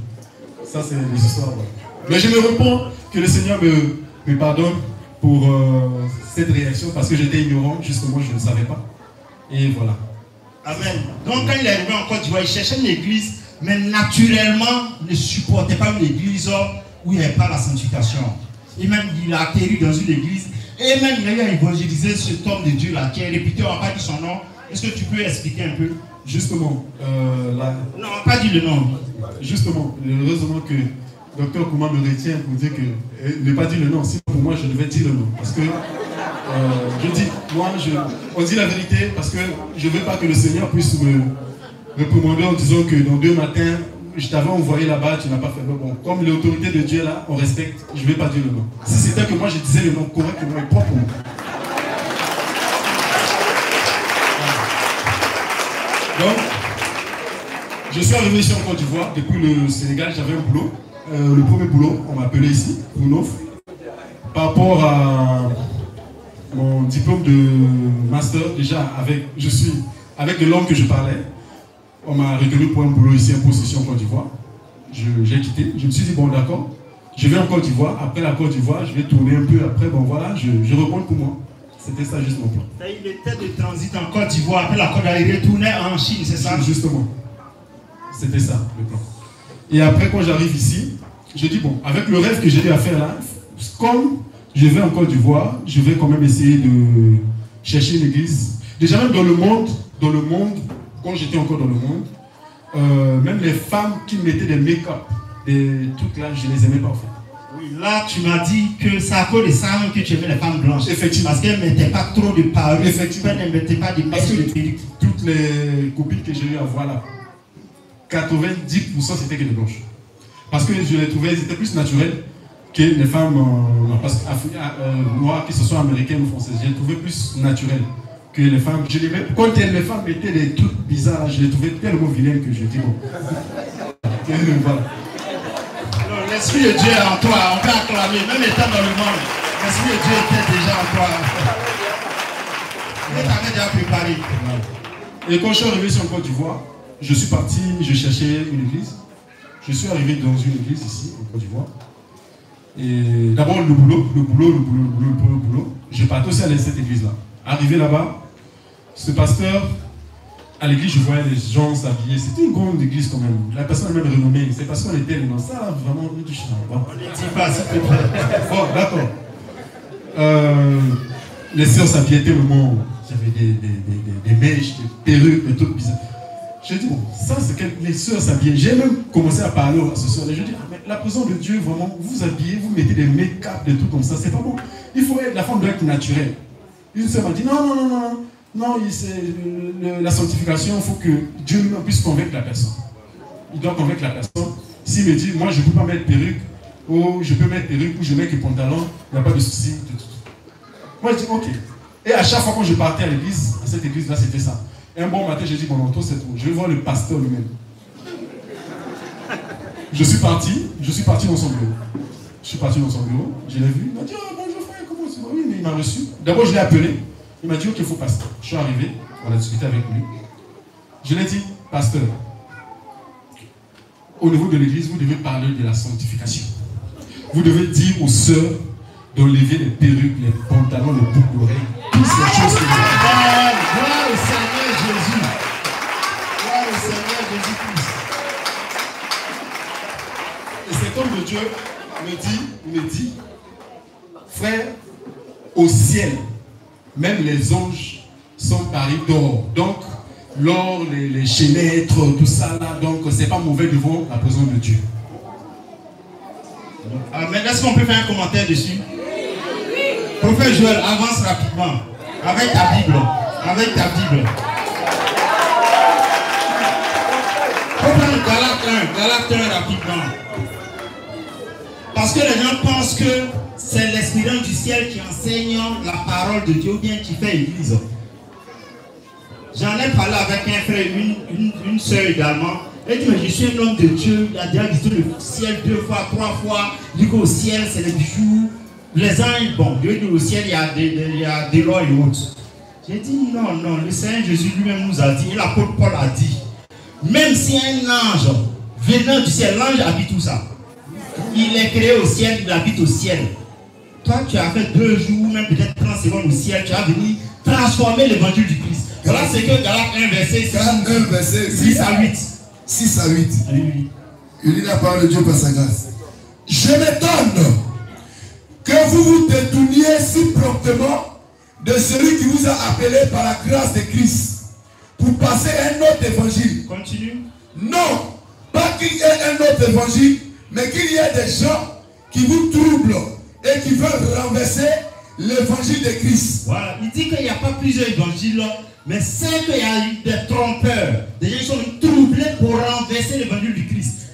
Ça c'est les histoires. Ouais. Mais je me réponds que le Seigneur me pardonne pour cette réaction parce que j'étais ignorant, justement je ne savais pas. Et voilà. Amen. Donc quand il est arrivé en Côte d'Ivoire, il cherchait une église, mais naturellement ne supportait pas une église où il n'y avait pas la sanctification. Et même il a atterri dans une église. Et même il a eu à évangéliser cet homme de Dieu là qui est réputé, on n'a pas dit son nom. Est-ce que tu peux expliquer un peu? Justement, non, on n'a pas dit le nom. Justement, heureusement que Dr Kouma me retient pour dire que ne pas dire le nom. Sinon pour moi je devais dire le nom. Parce que je dis, moi on dit la vérité parce que je ne veux pas que le Seigneur puisse me réprimander en disant que dans 2 matins, je t'avais envoyé là-bas, tu n'as pas fait. Mais bon, comme l'autorité de Dieu est là, on respecte, je ne vais pas dire le nom. Si c'était que moi je disais le nom correctement et proprement. Donc, je suis arrivé ici en Côte d'Ivoire. Depuis le Sénégal, j'avais un boulot. Le premier boulot, on m'a appelé ici, pour une offre. Par rapport à mon diplôme de master, déjà, avec les langues que je parlais, on m'a retenu pour un boulot ici, en possession en Côte d'Ivoire. J'ai quitté. Je me suis dit, bon, d'accord, je vais en Côte d'Ivoire. Après la Côte d'Ivoire, je vais tourner un peu. Après, bon, voilà, je reprends pour moi. C'était ça, juste mon plan. Il était de transit en Côte d'Ivoire. Après la Côte d'Ivoire, il retournait en Chine, c'est ça? Justement. C'était ça, le plan. Et après, quand j'arrive ici, je dis, bon, avec le rêve que j'ai eu à faire là, comme je vais en Côte d'Ivoire, je vais quand même essayer de chercher une église. Déjà, même dans le monde, quand j'étais encore dans le monde, même les femmes qui mettaient des make-up, des trucs là, je les aimais pas en fait. Oui, là, tu m'as dit que c'est à cause de ça que tu aimais les femmes blanches. Effectivement. Parce qu'elles ne mettaient pas trop de parures. Effectivement. Elles ne mettaient pas de mèches de perruque. Toutes les copines que j'ai eu à voir là, 90% c'était que des blanches. Parce que je les trouvais, elles étaient plus naturelles que les femmes noires, que ce soit américaines ou françaises. Je les trouvais plus naturelles que les femmes. Quand les femmes mettaient des trucs bizarres, je les trouvais tellement vilaines que je dis bon. Voilà. L'Esprit de Dieu est en toi, on peut acclamer, même étant dans le monde, l'Esprit de Dieu était déjà en toi. Il t'avait déjà préparé. Et quand je suis arrivé sur Côte d'Ivoire, je suis parti, je cherchais une église. Je suis arrivé dans une église ici, en Côte d'Ivoire. Et d'abord le boulot. Je partais aussi à cette église-là. Arrivé là-bas, ce pasteur, à l'église, je voyais les gens s'habiller. C'était une grande église quand même. La personne est même renommée. C'est parce qu'on était dans ça, vraiment, on touche. On ne dit pas, s'il te plaît. Bon, d'accord. Les sœurs s'habillaient tellement. J'avais des mèches, des perruques, des trucs bizarres. J'ai dit, bon, ça c'est que les sœurs s'habillaient. J'ai même commencé à parler à ce soir. Je dis, mais la présence de Dieu, vraiment, vous habillez, vous mettez des make-up, des trucs comme ça, c'est pas bon. La femme doit être naturelle. Une sœur m'a dit, non, la sanctification, il faut que Dieu puisse convaincre la personne. Il doit convaincre la personne. S'il me dit, moi je ne peux pas mettre perruque, ou je peux mettre perruque, ou je mets que pantalon, il n'y a pas de souci. Moi je dis, ok. Et à chaque fois quand je partais à l'église, à cette église-là, c'était ça. Et un bon matin, j'ai dit, bon, non, c'est tout. Je vais voir le pasteur lui-même. Je suis parti dans son bureau. Je l'ai vu, il m'a dit, oh, bonjour frère, comment c'est? Oui, mais il m'a reçu. D'abord, je l'ai appelé. Il m'a dit, ok, il faut pasteur. Je suis arrivé, on a discuté avec lui. Je lui ai dit, pasteur, au niveau de l'église, vous devez parler de la sanctification. Vous devez dire aux sœurs d'enlever les perruques, les pantalons, les boucles d'oreilles, toutes ces choses que vous avez. Gloire au Seigneur Jésus. Gloire au Seigneur Jésus-Christ. Et cet homme de Dieu me dit, frère, au ciel, même les anges sont paris d'or. Donc, l'or, les chaînettes, tout ça là, donc c'est pas mauvais devant la présence de Dieu. Amen. Est-ce qu'on peut faire un commentaire dessus? Prophète Joël, avance rapidement. Avec ta Bible. Prophète Galates 1 rapidement. Parce que les gens pensent que c'est l'esprit du ciel qui enseigne la parole de Dieu ou bien qui fait église. J'en ai parlé avec un frère, une soeur également. Elle dit, mais je suis un homme de Dieu. Il a déjà visité le ciel 2 fois, 3 fois. Il dit qu'au ciel, c'est les bijoux. Les anges, bon, Dieu dit au ciel, il y a des lois et autres. J'ai dit, non, le Seigneur Jésus lui-même nous a dit, et l'apôtre Paul a dit, même si un ange venant du ciel, l'ange habite tout ça. Il est créé au ciel, il habite au ciel. Toi, tu as fait 2 jours, même peut-être 30 secondes au ciel, tu as venu transformer l'évangile du Christ. Voilà ce que Galates 1, verset 6 à 8. 6 à 8. Oui. Il dit la parole de Dieu par sa grâce. Je m'étonne que vous vous détourniez si promptement de celui qui vous a appelé par la grâce de Christ pour passer un autre évangile. Continue. Non, pas qu'il y ait un autre évangile, mais qu'il y ait des gens qui vous troublent et qui veulent renverser l'évangile de Christ. Voilà, il dit qu'il n'y a pas plusieurs évangiles, mais c'est qu'il y a eu des trompeurs. Des gens qui sont troublés pour renverser l'évangile du Christ.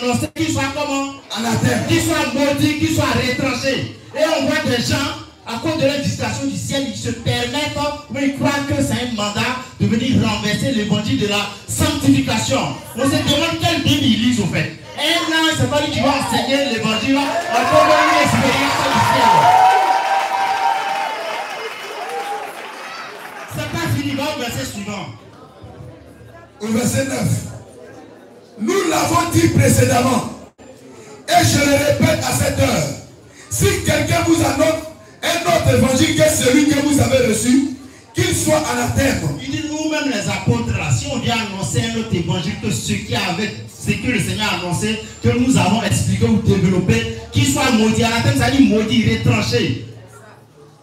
annoncé qu'il soit comment? Anathème. Qu'il soit maudit, qu'il soit retranché. Et on voit des gens, à cause de la législation du ciel, ils se permettent, ou ils croient que c'est un mandat de venir renverser l'évangile de la sanctification. On se demande quelle Bible ils lisent au fait. Un an, c'est pas lui qui va enseigner l'évangile, encore une expérience du ciel. C'est pas fini, va au verset suivant. Au verset 9. Nous l'avons dit précédemment, et je le répète à cette heure. Si quelqu'un vous annonce un autre évangile que celui que vous avez reçu, qu'il soit anathème. Il dit nous-mêmes les apôtres là, si on vient annoncer un autre évangile que ce que le Seigneur a annoncé, que nous avons expliqué ou développé, qu'il soit maudit. Anathème, ça dit maudit, retranché.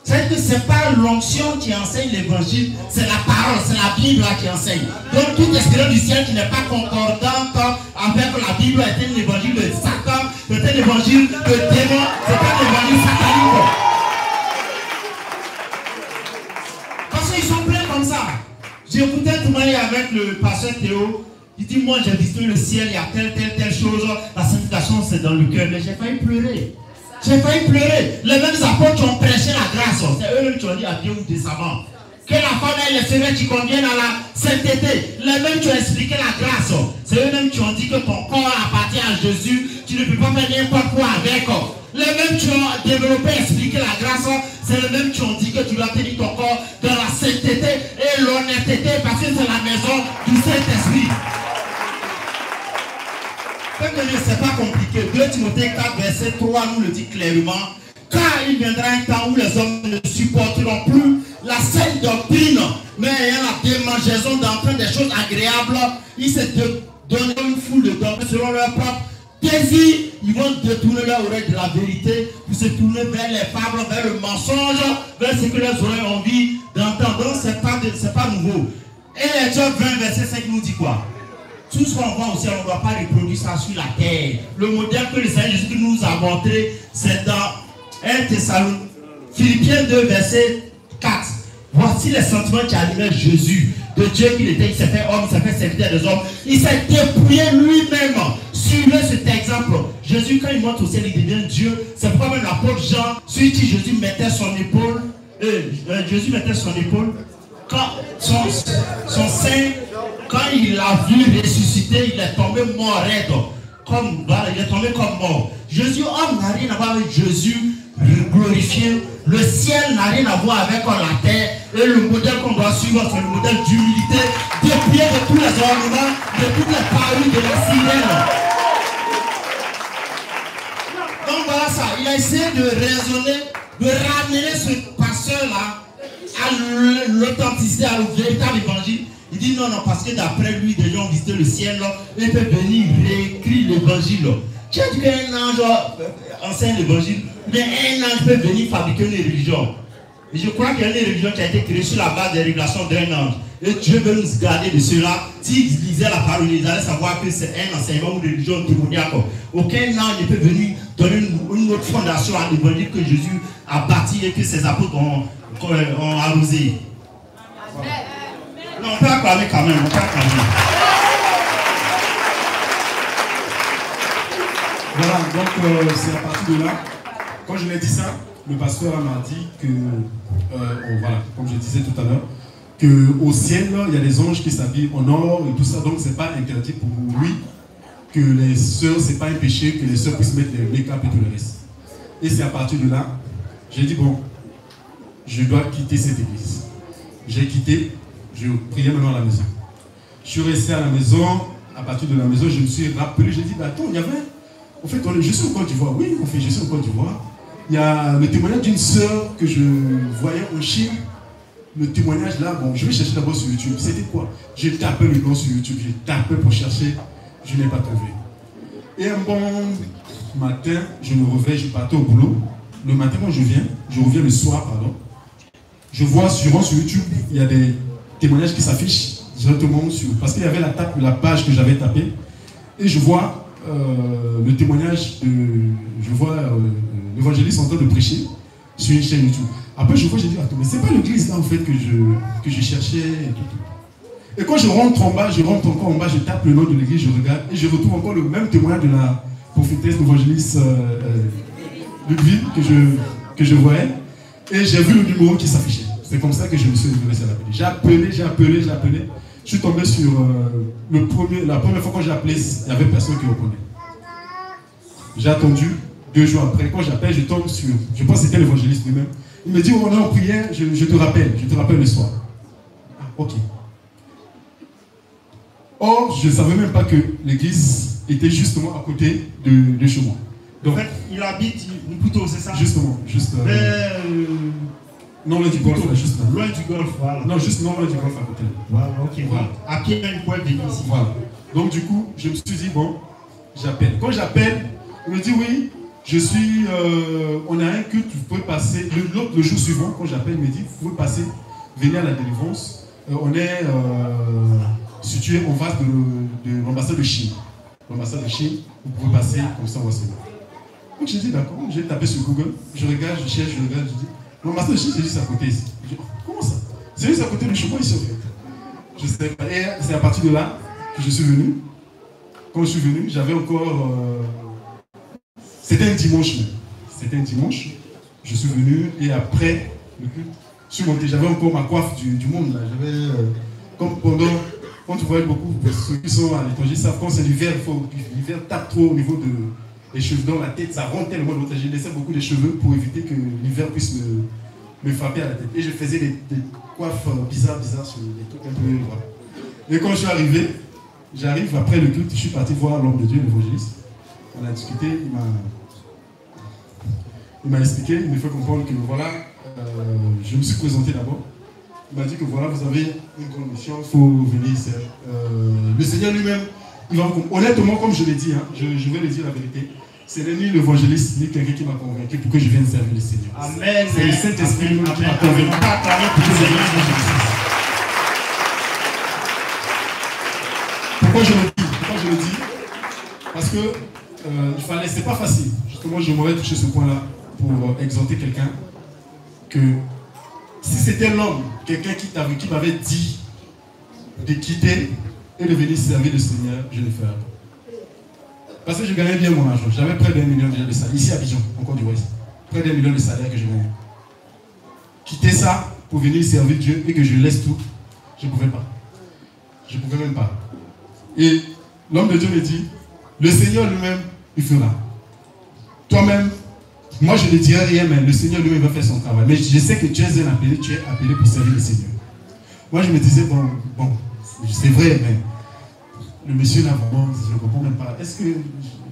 C'est-à-dire que ce n'est pas l'onction qui enseigne l'évangile, c'est la parole, c'est la Bible là qui enseigne. Donc toute expérience du ciel qui n'est pas concordante avec la Bible est un évangile de Satan, c'est un évangile de démon, c'est un évangile satanique. Parce qu'ils sont pleins comme ça. J'ai écouté tout le monde avec le pasteur Théo. Il dit moi j'ai visité le ciel, il y a telle chose, la sanctification c'est dans le cœur. Mais j'ai failli pleurer. J'ai failli pleurer. Les mêmes apôtres qui ont prêché la grâce, c'est eux-mêmes qui ont dit à Dieu ou décemment que la femme et les semaines qui conviennent à la sainteté. Les mêmes qui ont expliqué la grâce, c'est eux-mêmes qui ont dit que ton corps appartient à Jésus, tu ne peux pas faire n'importe quoi avec. Les mêmes qui ont développé, expliqué la grâce, c'est les mêmes qui ont dit que tu dois tenir ton corps dans la sainteté et l'honnêteté parce que c'est la maison du Saint-Esprit. C'est pas compliqué. 2 Timothée 4, verset 3 nous le dit clairement. Car il viendra un temps où les hommes ne supporteront plus la saine doctrine, mais ayant la démangeaison d'entendre des choses agréables, ils se donneront une foule de doctrines selon leur propre désir. Ils vont détourner leur oreille de la vérité pour se tourner vers les fables, vers le mensonge, vers ce que leurs oreilles ont envie d'entendre. Donc c'est pas nouveau. Et les Job 20, verset 5 nous dit quoi? Tout ce qu'on voit aussi, on ne doit pas reproduire ça sur la terre. Le modèle que le Seigneur Jésus nous a montré, c'est dans 1 Thessaloniciens, Philippiens 2, verset 4. Voici les sentiments qui animaient Jésus. De Dieu qu'il était, il s'est fait homme, il s'est fait serviteur des hommes. Il s'est dépouillé lui-même. Suivez cet exemple. Jésus, quand il monte au ciel, il devient Dieu. C'est pourquoi même l'apôtre Jean, sur qui Jésus mettait son épaule, Jésus mettait son épaule, quand son sein, quand il l'a vu ressusciter, il est tombé mort raide. Il est tombé comme mort. Jésus, homme, n'a rien à voir avec Jésus glorifié. Le ciel n'a rien à voir avec la terre. Et le modèle qu'on doit suivre, c'est le modèle d'humilité, dépouillé de tous les ornements, de toutes les parures, de la sirène. Donc voilà ça. Il a essayé de raisonner, de ramener ce pasteur-là à l'authenticité, à le véritable évangile. Il dit non, parce que d'après lui, des gens ont visité le ciel, il peut venir réécrire l'évangile. Tu as dit qu'un ange enseigne l'évangile, mais un ange peut venir fabriquer une religion. Et je crois qu'il y a une religion qui a été créée sur la base des révélations d'un ange. Et Dieu veut nous garder de cela. S'ils lisaient la parole, ils allaient savoir que c'est un enseignement ou une religion démoniaque. Aucun ange ne peut venir donner une autre fondation à l'évangile que Jésus a bâti et que ses apôtres ont arrosé. Non, on peut acclamer quand même, on peut acclamer. Voilà, donc c'est à partir de là, quand je l'ai dit ça, le pasteur m'a dit que, voilà, comme je disais tout à l'heure, qu'au ciel, il y a des anges qui s'habillent en or et tout ça, donc c'est pas interdit pour lui que les sœurs, c'est pas un péché que les sœurs puissent mettre les make-up et tout le reste. Et c'est à partir de là, j'ai dit bon, je dois quitter cette église. J'ai quitté, je priais maintenant à la maison. Je suis resté à la maison, à partir de la maison, je me suis rappelé, j'ai dit, bah, attends, il y avait, en fait, je suis en Côte d'Ivoire, oui, en fait, je suis en Côte d'Ivoire. Il y a le témoignage d'une sœur que je voyais en Chine. Le témoignage là, bon, je vais chercher d'abord sur YouTube. C'était quoi? J'ai tapé le nom sur YouTube, j'ai tapé pour chercher, je n'ai pas trouvé. Et un bon matin, je me réveille, je partais au boulot. Le matin, quand je reviens le soir, pardon. Je vois sur YouTube, il y a des témoignages qui s'affichent directement sur. Parce qu'il y avait la page que j'avais tapée. Et je vois le témoignage de. Je vois l'évangéliste en train de prêcher sur une chaîne YouTube. Après, je vois, j'ai dit, attends, mais c'est pas l'église là en fait que je cherchais. Et tout. Et quand je rentre en bas, je rentre encore en bas, je tape le nom de l'église, je regarde et je retrouve encore le même témoignage de la prophétesse, l'évangéliste Ludwig que je voyais. Et j'ai vu le numéro qui s'affichait. C'est comme ça que je me suis intéressé à l'appeler. J'ai appelé. Je suis tombé sur la première fois quand j'ai appelé, il n'y avait personne qui répondait. J'ai attendu 2 jours après. Quand j'appelle, je tombe sur, je pense que c'était l'évangéliste lui-même. Il me dit, on est en prière, je te rappelle le soir. Ah, ok. Or, je ne savais même pas que l'église était justement à côté de chez moi. Donc, en fait, il habite plutôt, c'est ça? Justement, juste. Non, loin du golf, là, juste là. Loin du golf, voilà. Non, juste non loin du golf à côté. Voilà, ok. Voilà. À pied, une pointe de ici. Voilà. Donc, du coup, je me suis dit, bon, j'appelle. Quand j'appelle, il me dit, oui, je suis. On a un culte, vous pouvez passer. Le jour suivant, quand j'appelle, il me dit, vous pouvez passer, venez à la délivrance. On est situé en face de l'ambassade de Chine. L'ambassade de Chine, vous pouvez passer, comme ça, on va se voir. Donc, j'ai dit, d'accord, j'ai tapé sur Google, je regarde, je cherche, je regarde, je dis, l'ambassade de Chine, c'est juste à côté ici. Je dis, comment ça? C'est juste à côté de chez moi ici, en fait. Je sais pas. Et c'est à partir de là que je suis venu. Quand je suis venu, j'avais encore. C'était un dimanche même. C'était un dimanche. Je suis venu et après le culte, je suis monté. J'avais encore ma coiffe du monde là. J'avais. Comme pendant. Quand tu vois beaucoup, ceux qui sont à l'étranger savent quand c'est l'hiver, l'hiver tape trop au niveau des cheveux dans la tête, ça rentre tellement dans la tête. J'ai laissé beaucoup de cheveux pour éviter que l'hiver puisse me frapper à la tête. Et je faisais des coiffes bizarres sur des trucs un peu. Voilà. Et quand je suis arrivé, j'arrive après le culte, je suis parti voir l'homme de Dieu, l'évangéliste. On a discuté, il m'a expliqué, il m'a fait comprendre que voilà, je me suis présenté d'abord. Il m'a dit que voilà, vous avez une grande mission, il faut venir ici. Le Seigneur lui-même, honnêtement, comme je l'ai dit, hein, je vais le dire la vérité, ce n'est ni l'évangéliste, ni quelqu'un qui m'a convaincu pour que je vienne servir le Seigneur. Amen. C'est le Saint-Esprit qui m'a convaincu. Pourquoi je le dis? Parce que c'est pas facile. Justement, je m'aurais touché ce point-là pour exhorter quelqu'un que si c'était l'homme, quelqu'un qui m'avait dit de quitter et de venir servir le Seigneur, je le ferais. Parce que je gagnais bien mon argent. J'avais près d'1 million déjà de salaire. Ici à Abidjan, encore du Ouest. Près d'1 million de salaire que je gagnais. Quitter ça pour venir servir Dieu et que je laisse tout, je ne pouvais pas. Je ne pouvais même pas. Et l'homme de Dieu me dit, le Seigneur lui-même, il fera. Toi-même, moi je ne dirai rien, mais le Seigneur lui-même va faire son travail. Mais je sais que tu es un appelé, tu es appelé pour servir le Seigneur. Moi je me disais, bon, c'est vrai, mais le monsieur là, vraiment, je ne comprends même pas. Est-ce que,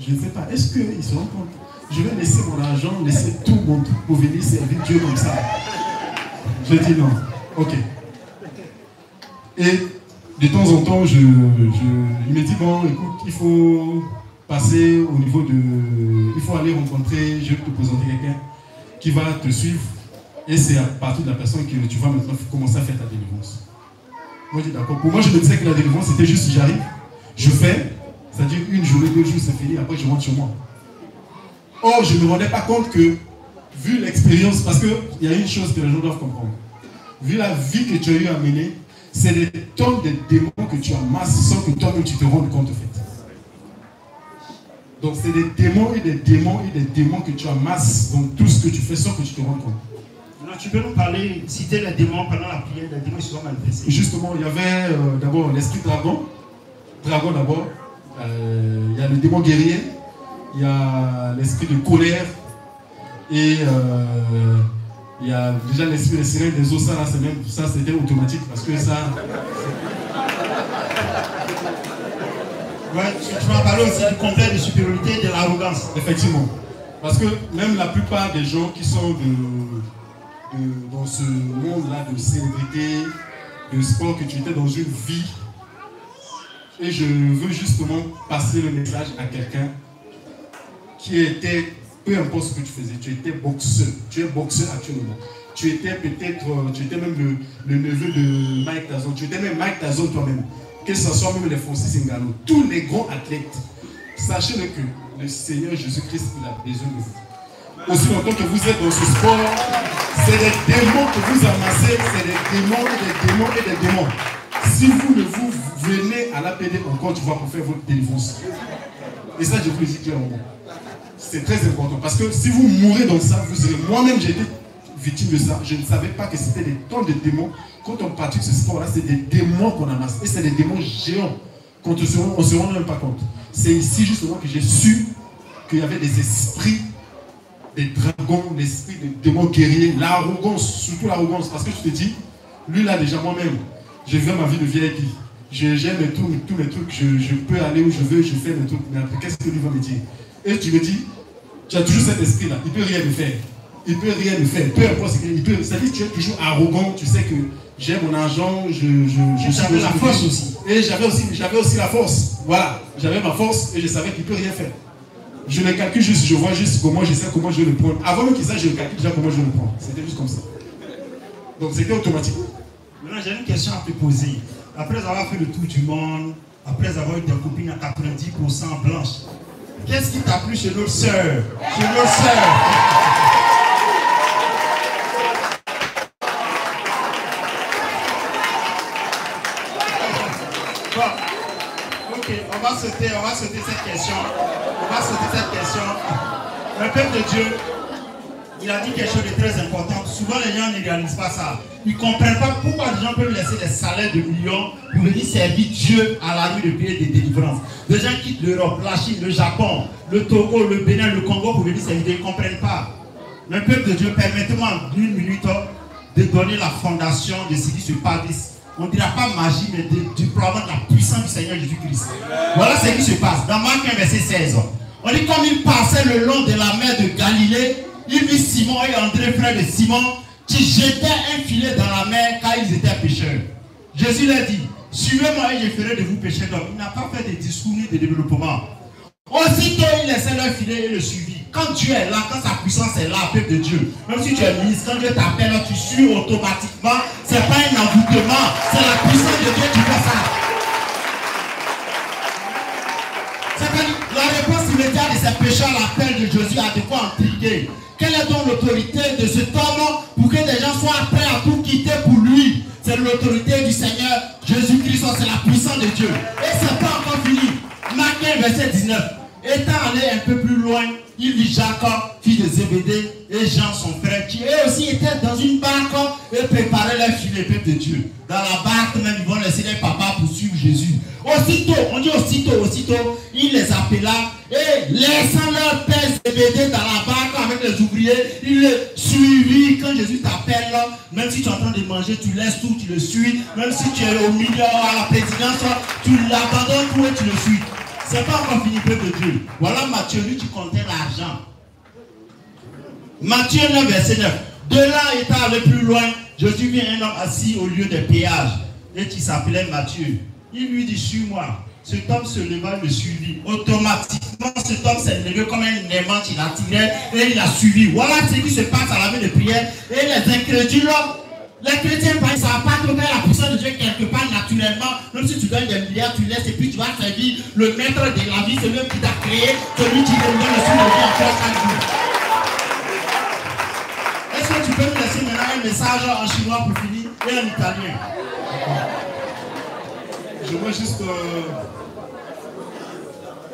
je ne sais pas, est-ce qu'il se rend compte? Je vais laisser mon argent, laisser tout mon truc pour venir servir Dieu comme ça. Je dis non. Ok. Et de temps en temps, il me dit, bon, écoute, il faut passer au niveau de... Il faut aller rencontrer, je vais te présenter quelqu'un qui va te suivre. Et c'est à partir de la personne que tu vas maintenant commencer à faire ta délivrance. Moi, je dis d'accord. Pour moi, je me disais que la délivrance, c'était juste j'arrive, je fais, c'est-à-dire 1 journée, 2 jours, c'est fini, après je rentre chez moi. Or, je ne me rendais pas compte que, vu l'expérience, parce qu'il y a une chose que les gens doivent comprendre. Vu la vie que tu as eu à mener, c'est des tonnes de démons que tu amasses sans que toi-même tu te rendes compte, en fait. Donc, c'est des démons et des démons et des démons que tu amasses dans tout ce que tu fais sans que tu te rendes compte. Non, tu peux nous parler, citer les démons pendant la prière, les démons qui sont manifestés. Justement, il y avait d'abord l'esprit dragon. Dragon d'abord. Il y a le démon guerrier. Il y a l'esprit de colère. Et il y a déjà l'esprit des sirènes des eaux. Ça, c'était automatique parce que ça... Ouais, tu m'as parlé aussi du complexe de supériorité et de l'arrogance. Effectivement. Parce que même la plupart des gens qui sont dans ce monde-là de célébrité, de sport, que tu étais dans une vie, et je veux justement passer le message à quelqu'un qui était, peu importe ce que tu faisais, tu étais boxeur, tu es boxeur actuellement. Tu étais peut-être, tu étais même le neveu de Mike Tyson, tu étais même Mike Tyson toi-même. Que ce soit même les Francis Ngannou, tous les grands athlètes, sachez-le que le Seigneur Jésus-Christ, il a besoin de vous. Aussi longtemps que vous êtes dans ce sport, c'est des démons que vous amassez, c'est des démons et des démons et des démons. si vous ne vous venez à l'APD encore, tu vas pour faire votre délivrance. Et ça, je vous le dis clairement. C'est très important. Parce que si vous mourrez dans ça, vous serez. Moi-même, j'ai été victime de ça. Je ne savais pas que c'était des tonnes de démons. Quand on pratique ce sport-là, c'est des démons qu'on amasse. Et c'est des démons géants. On ne se rend même pas compte. C'est ici justement que j'ai su qu'il y avait des esprits, des dragons, l'esprit des démons guerriers, l'arrogance, surtout l'arrogance. Parce que je te dis, lui là déjà moi-même, je vis ma vie de VIP. J'aime tous mes trucs, je peux aller où je veux, je fais mes trucs. Mais après, qu'est-ce que lui va me dire? Et tu me dis, tu as toujours cet esprit-là, il ne peut rien me faire. Il ne peut rien me faire. Peu importe ce qu'il peut. C'est-à-dire que tu es toujours arrogant, tu sais que j'ai mon argent, j'avais la force aussi. Et j'avais aussi la force. Voilà, j'avais ma force et je savais qu'il ne peut rien faire. Je le calcule juste, je vois juste comment je sais comment je vais le prendre. Avant même qu'il sache, je le calcule déjà comment je vais le prendre. C'était juste comme ça. Donc c'était automatique. Maintenant, j'ai une question à te poser. Après avoir fait le tour du monde, après avoir eu des copines à 90% blanches, qu'est-ce qui t'a plu chez notre sœur? Chez notre sœur. Bon, ok, on va sauter cette question. Le peuple de Dieu, il a dit quelque chose de très important. Souvent, les gens ne réalisent pas ça. Ils ne comprennent pas pourquoi les gens peuvent laisser des salaires de millions pour venir servir Dieu à la nuit de payer des délivrances. Des gens quittent l'Europe, la Chine, le Japon, le Togo, le Bénin, le Congo pour venir servir Dieu. Ils ne comprennent pas. Le peuple de Dieu, permettez-moi en une minute de donner la fondation de ce qui se passe. On ne dira pas magie, mais du déploiement de la puissance du Seigneur Jésus-Christ. Voilà ce qui se passe. Dans Marc 1, verset 16. On dit comme il passait le long de la mer de Galilée, il vit Simon et André, frère de Simon, qui jetaient un filet dans la mer car ils étaient pêcheurs. Jésus leur dit, suivez-moi et je ferai de vous pêcheurs d'hommes. Il n'a pas fait de discours ni de développement. Aussitôt, il laissait leur filet et le suivit. Quand Dieu est là, quand sa puissance est là, peuple de Dieu, même si tu es ministre, quand Dieu t'appelle, tu suis automatiquement. Ce n'est pas un envoûtement, c'est la puissance de Dieu qui fait ça. C'est-à-dire, la réponse immédiate de ces pécheurs à l'appel de Jésus a de quoi intriguer. Quelle est donc l'autorité de cet homme pour que les gens soient prêts à tout quitter pour lui? C'est l'autorité du Seigneur Jésus-Christ, c'est la puissance de Dieu. Et ce n'est pas encore fini. Marc 1, verset 19. Étant allé un peu plus loin, il vit Jacques, fils de Zébédée, et Jean, son frère, qui eux aussi étaient dans une barque et préparaient leur filet, peuple de Dieu. Dans la barque même, ils vont laisser les papas pour suivre Jésus. Aussitôt, on dit aussitôt, il les appela et laissant leur père Zébédée dans la barque avec les ouvriers, il les suivit. Quand Jésus t'appelle, même si tu es en train de manger, tu laisses tout, tu le suis. Même si tu es au milieu, à la présidence, tu l'abandonnes tout et tu le suis. C'est pas encore fini, peuple de Dieu. Voilà Matthieu, lui qui comptait l'argent. Matthieu 9, verset 9. De là, étant allé plus loin, Jésus vit un homme assis au lieu des péages et qui s'appelait Matthieu. Il lui dit, suis-moi. Cet homme se leva et le suivit. Automatiquement, cet homme s'est levé comme un aimant qui l'attirait et il l'a suivi. Voilà ce qui se passe à la vie de prière. Et les incrédules, les chrétiens, ils ne savent pas trouver la puissance de Dieu quelque part naturellement. Même si tu gagnes des milliards, tu laisses et puis tu vas servir le maître de la vie, celui qui t'a créé, celui qui te donne le suivre de vie encore chaque jour. Est-ce que tu peux me laisser maintenant un message en chinois pour finir et en italien? Je veux juste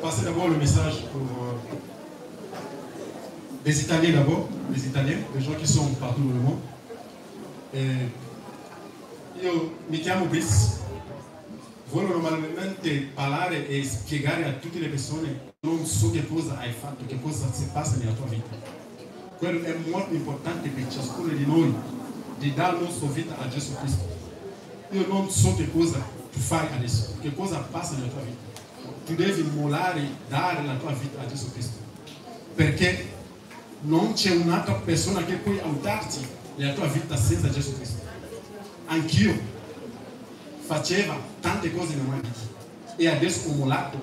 passer d'abord le message pour les Italiens d'abord, les Italiens, les gens qui sont partout dans le monde. Io mi chiamo Brice, voglio normalmente parlare e spiegare a tutte le persone non so che cosa hai fatto, che cosa si passa nella tua vita. Quello è molto importante per ciascuno di noi, di dare la nostra vita a Gesù Cristo. Io non so che cosa tu fai adesso, che cosa passa nella tua vita. Tu devi mollare, dare la tua vita a Gesù Cristo, perché non c'è un'altra persona che può aiutarti nella tua vita senza Gesù Cristo. Anch'io facevo tante cose nella mia vita e adesso ho mollato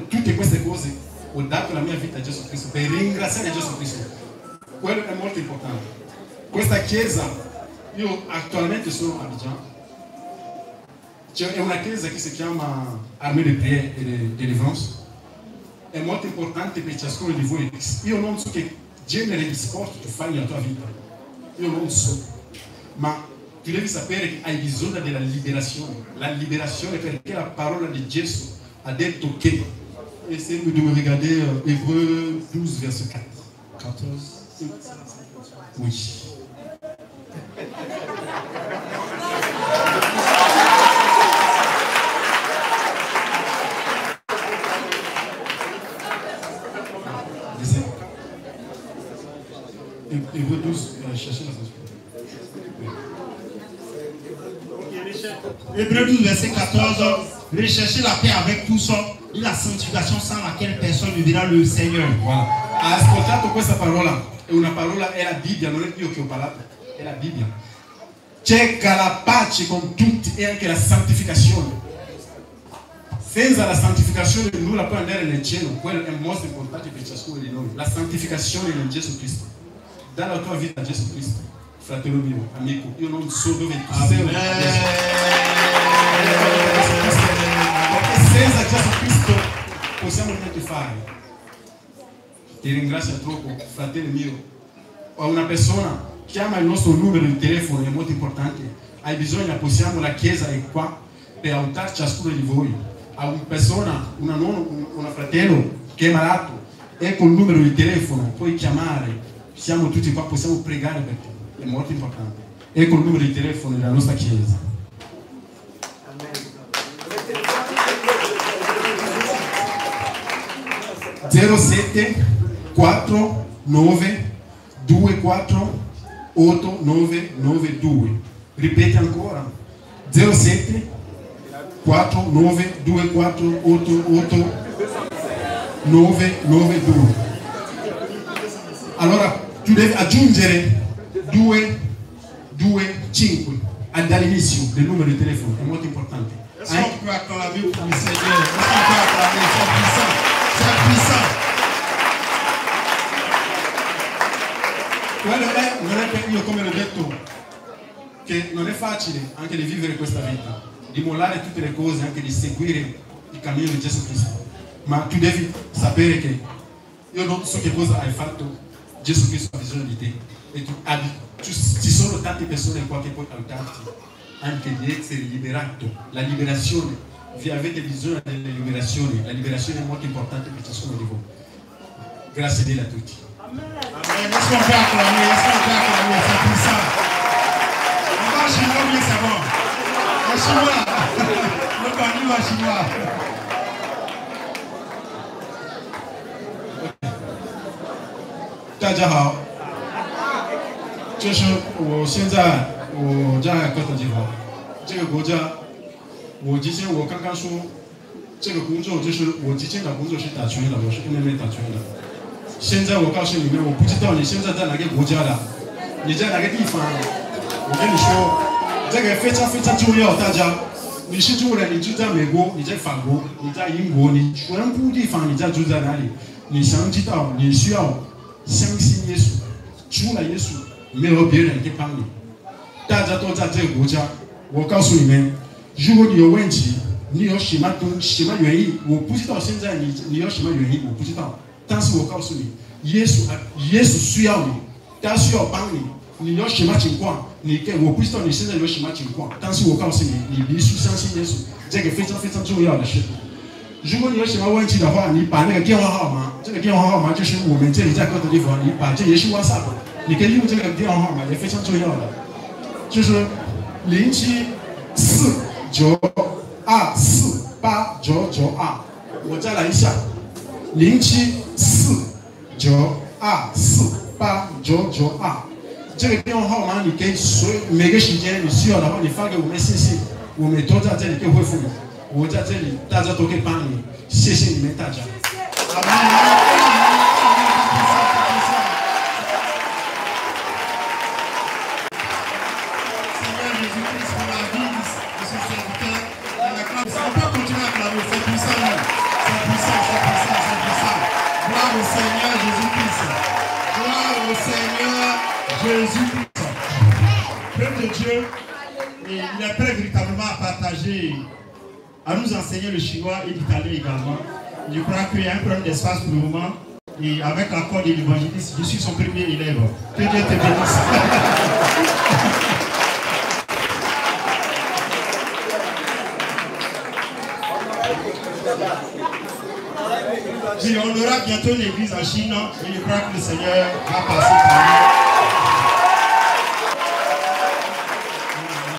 tutte queste cose, ho dato la mia vita a Gesù Cristo per ringraziare Gesù Cristo. Quello è molto importante. Questa chiesa, io attualmente sono a Abidjan, c'è una chiesa che si chiama Armée de Prière e de Délivrance. È molto importante per ciascuno di voi. Io non so che genere di sport tu fai nella tua vita. Io non so, ma tu devi sapere che hai bisogno della liberazione. La liberazione perché la parola di Gesù ha detto che. Essayez de me regarder Hébreux 12, verset 4. 14. Oui. Hébreux 12, cherchez la traduction. Hébreux 12, verset 14. Recherchez la paix avec tous et la sanctification sans laquelle personne ne verra le Seigneur. Voilà. Ha ascoltato questa parola? È una parola, è la Bibbia, non è io che ho parlato, è la Bibbia. Cerca la pace con tutti e anche la santificazione. Senza la santificazione nulla può andare nel cielo, quello è molto importante per ciascuno di noi. La santificazione in Gesù Cristo. Dà la tua vita a Gesù Cristo, fratello mio, amico. Io non so dove tu sei. Perché senza Gesù Cristo possiamo niente fare. Ti ringrazio troppo, fratello mio. O una persona chiama il nostro numero di telefono, è molto importante. Hai bisogno, possiamo, la chiesa è qua per aiutare ciascuno di voi. A una persona, una fratello che è malato, ecco il numero di telefono, puoi chiamare. Siamo tutti qua, possiamo pregare per te, è molto importante. Ecco il numero di telefono della nostra chiesa. 07 49 24 8992. Ripete ancora. 07 49 24 8992. Allora tu devi aggiungere 225 dall'inizio del numero di telefono, è molto importante. Est-ce qu'on peut acclamer pour le Seigneur? Est-ce qu'on peut acclamer? C'est puissant. C'est puissant. Quello non è che io, come l'ho detto, che non è facile anche di vivere questa vita, di mollare tutte le cose, anche di seguire il cammino di Gesù Cristo. Ma tu devi sapere che io non so che cosa hai fatto, Gesù Cristo ha bisogno di te. E ci sono tante persone qua che possono aiutarti anche di essere liberato. La liberazione, vi avete bisogno della liberazione. La liberazione è molto importante per ciascuno di voi. Grazie mille a tutti. Amen. Est-ce qu'on peut acclamer? Est-ce qu'on peut acclamer? C'est puissant. On va chinois, bien c'est bon. On chinois. Le connu va chinois. 大家好，就是我现在我在哥德基华这个国家，我刚刚说这个工作就是我之前的工作是打拳的，我是 MMA 打拳的。现在我告诉你们，我不知道你现在在哪个国家的，你在哪个地方？我跟你说，这个非常非常重要，大家。你是住的，你住在美国，你在法国，你在英国，你全部地方你在住在哪里？你想知道，你需要相信耶稣，除了耶稣，没有别人可以帮你。大家都在这个国家，我告诉你们，如果你有问题，你有什么原因，我不知道现在你有什么原因，我不知道。但是我告诉你，耶稣需要你，他需要帮你。你有什么情况，我不知道你现在有什么情况，但是我告诉你，你必须相信耶稣，这个非常非常重要的事。如果你有什么问题的话，你把那个电话号码，这个电话号码就是我们这里在各个地方，你把这也是 WhatsApp， 你可以用这个电话号码，也非常重要的，就是0749248992。我再来一下，0749248992。这个电话号码你可以每个时间你需要的话，你发给我们信息，我们都在这里可以回复你。我在这里，大家都可以帮你。谢谢你们大家。Jésus-Christ. Peuple de Dieu, il est prêt véritablement à partager, à nous enseigner le chinois et l'italien également. Je crois qu'il y a un problème d'espace pour le moment. Et avec l'accord de l'évangéliste, je suis son premier élève. Que Dieu te bénisse. Oui, on aura bientôt une église en Chine et je crois que le Seigneur va passer par là.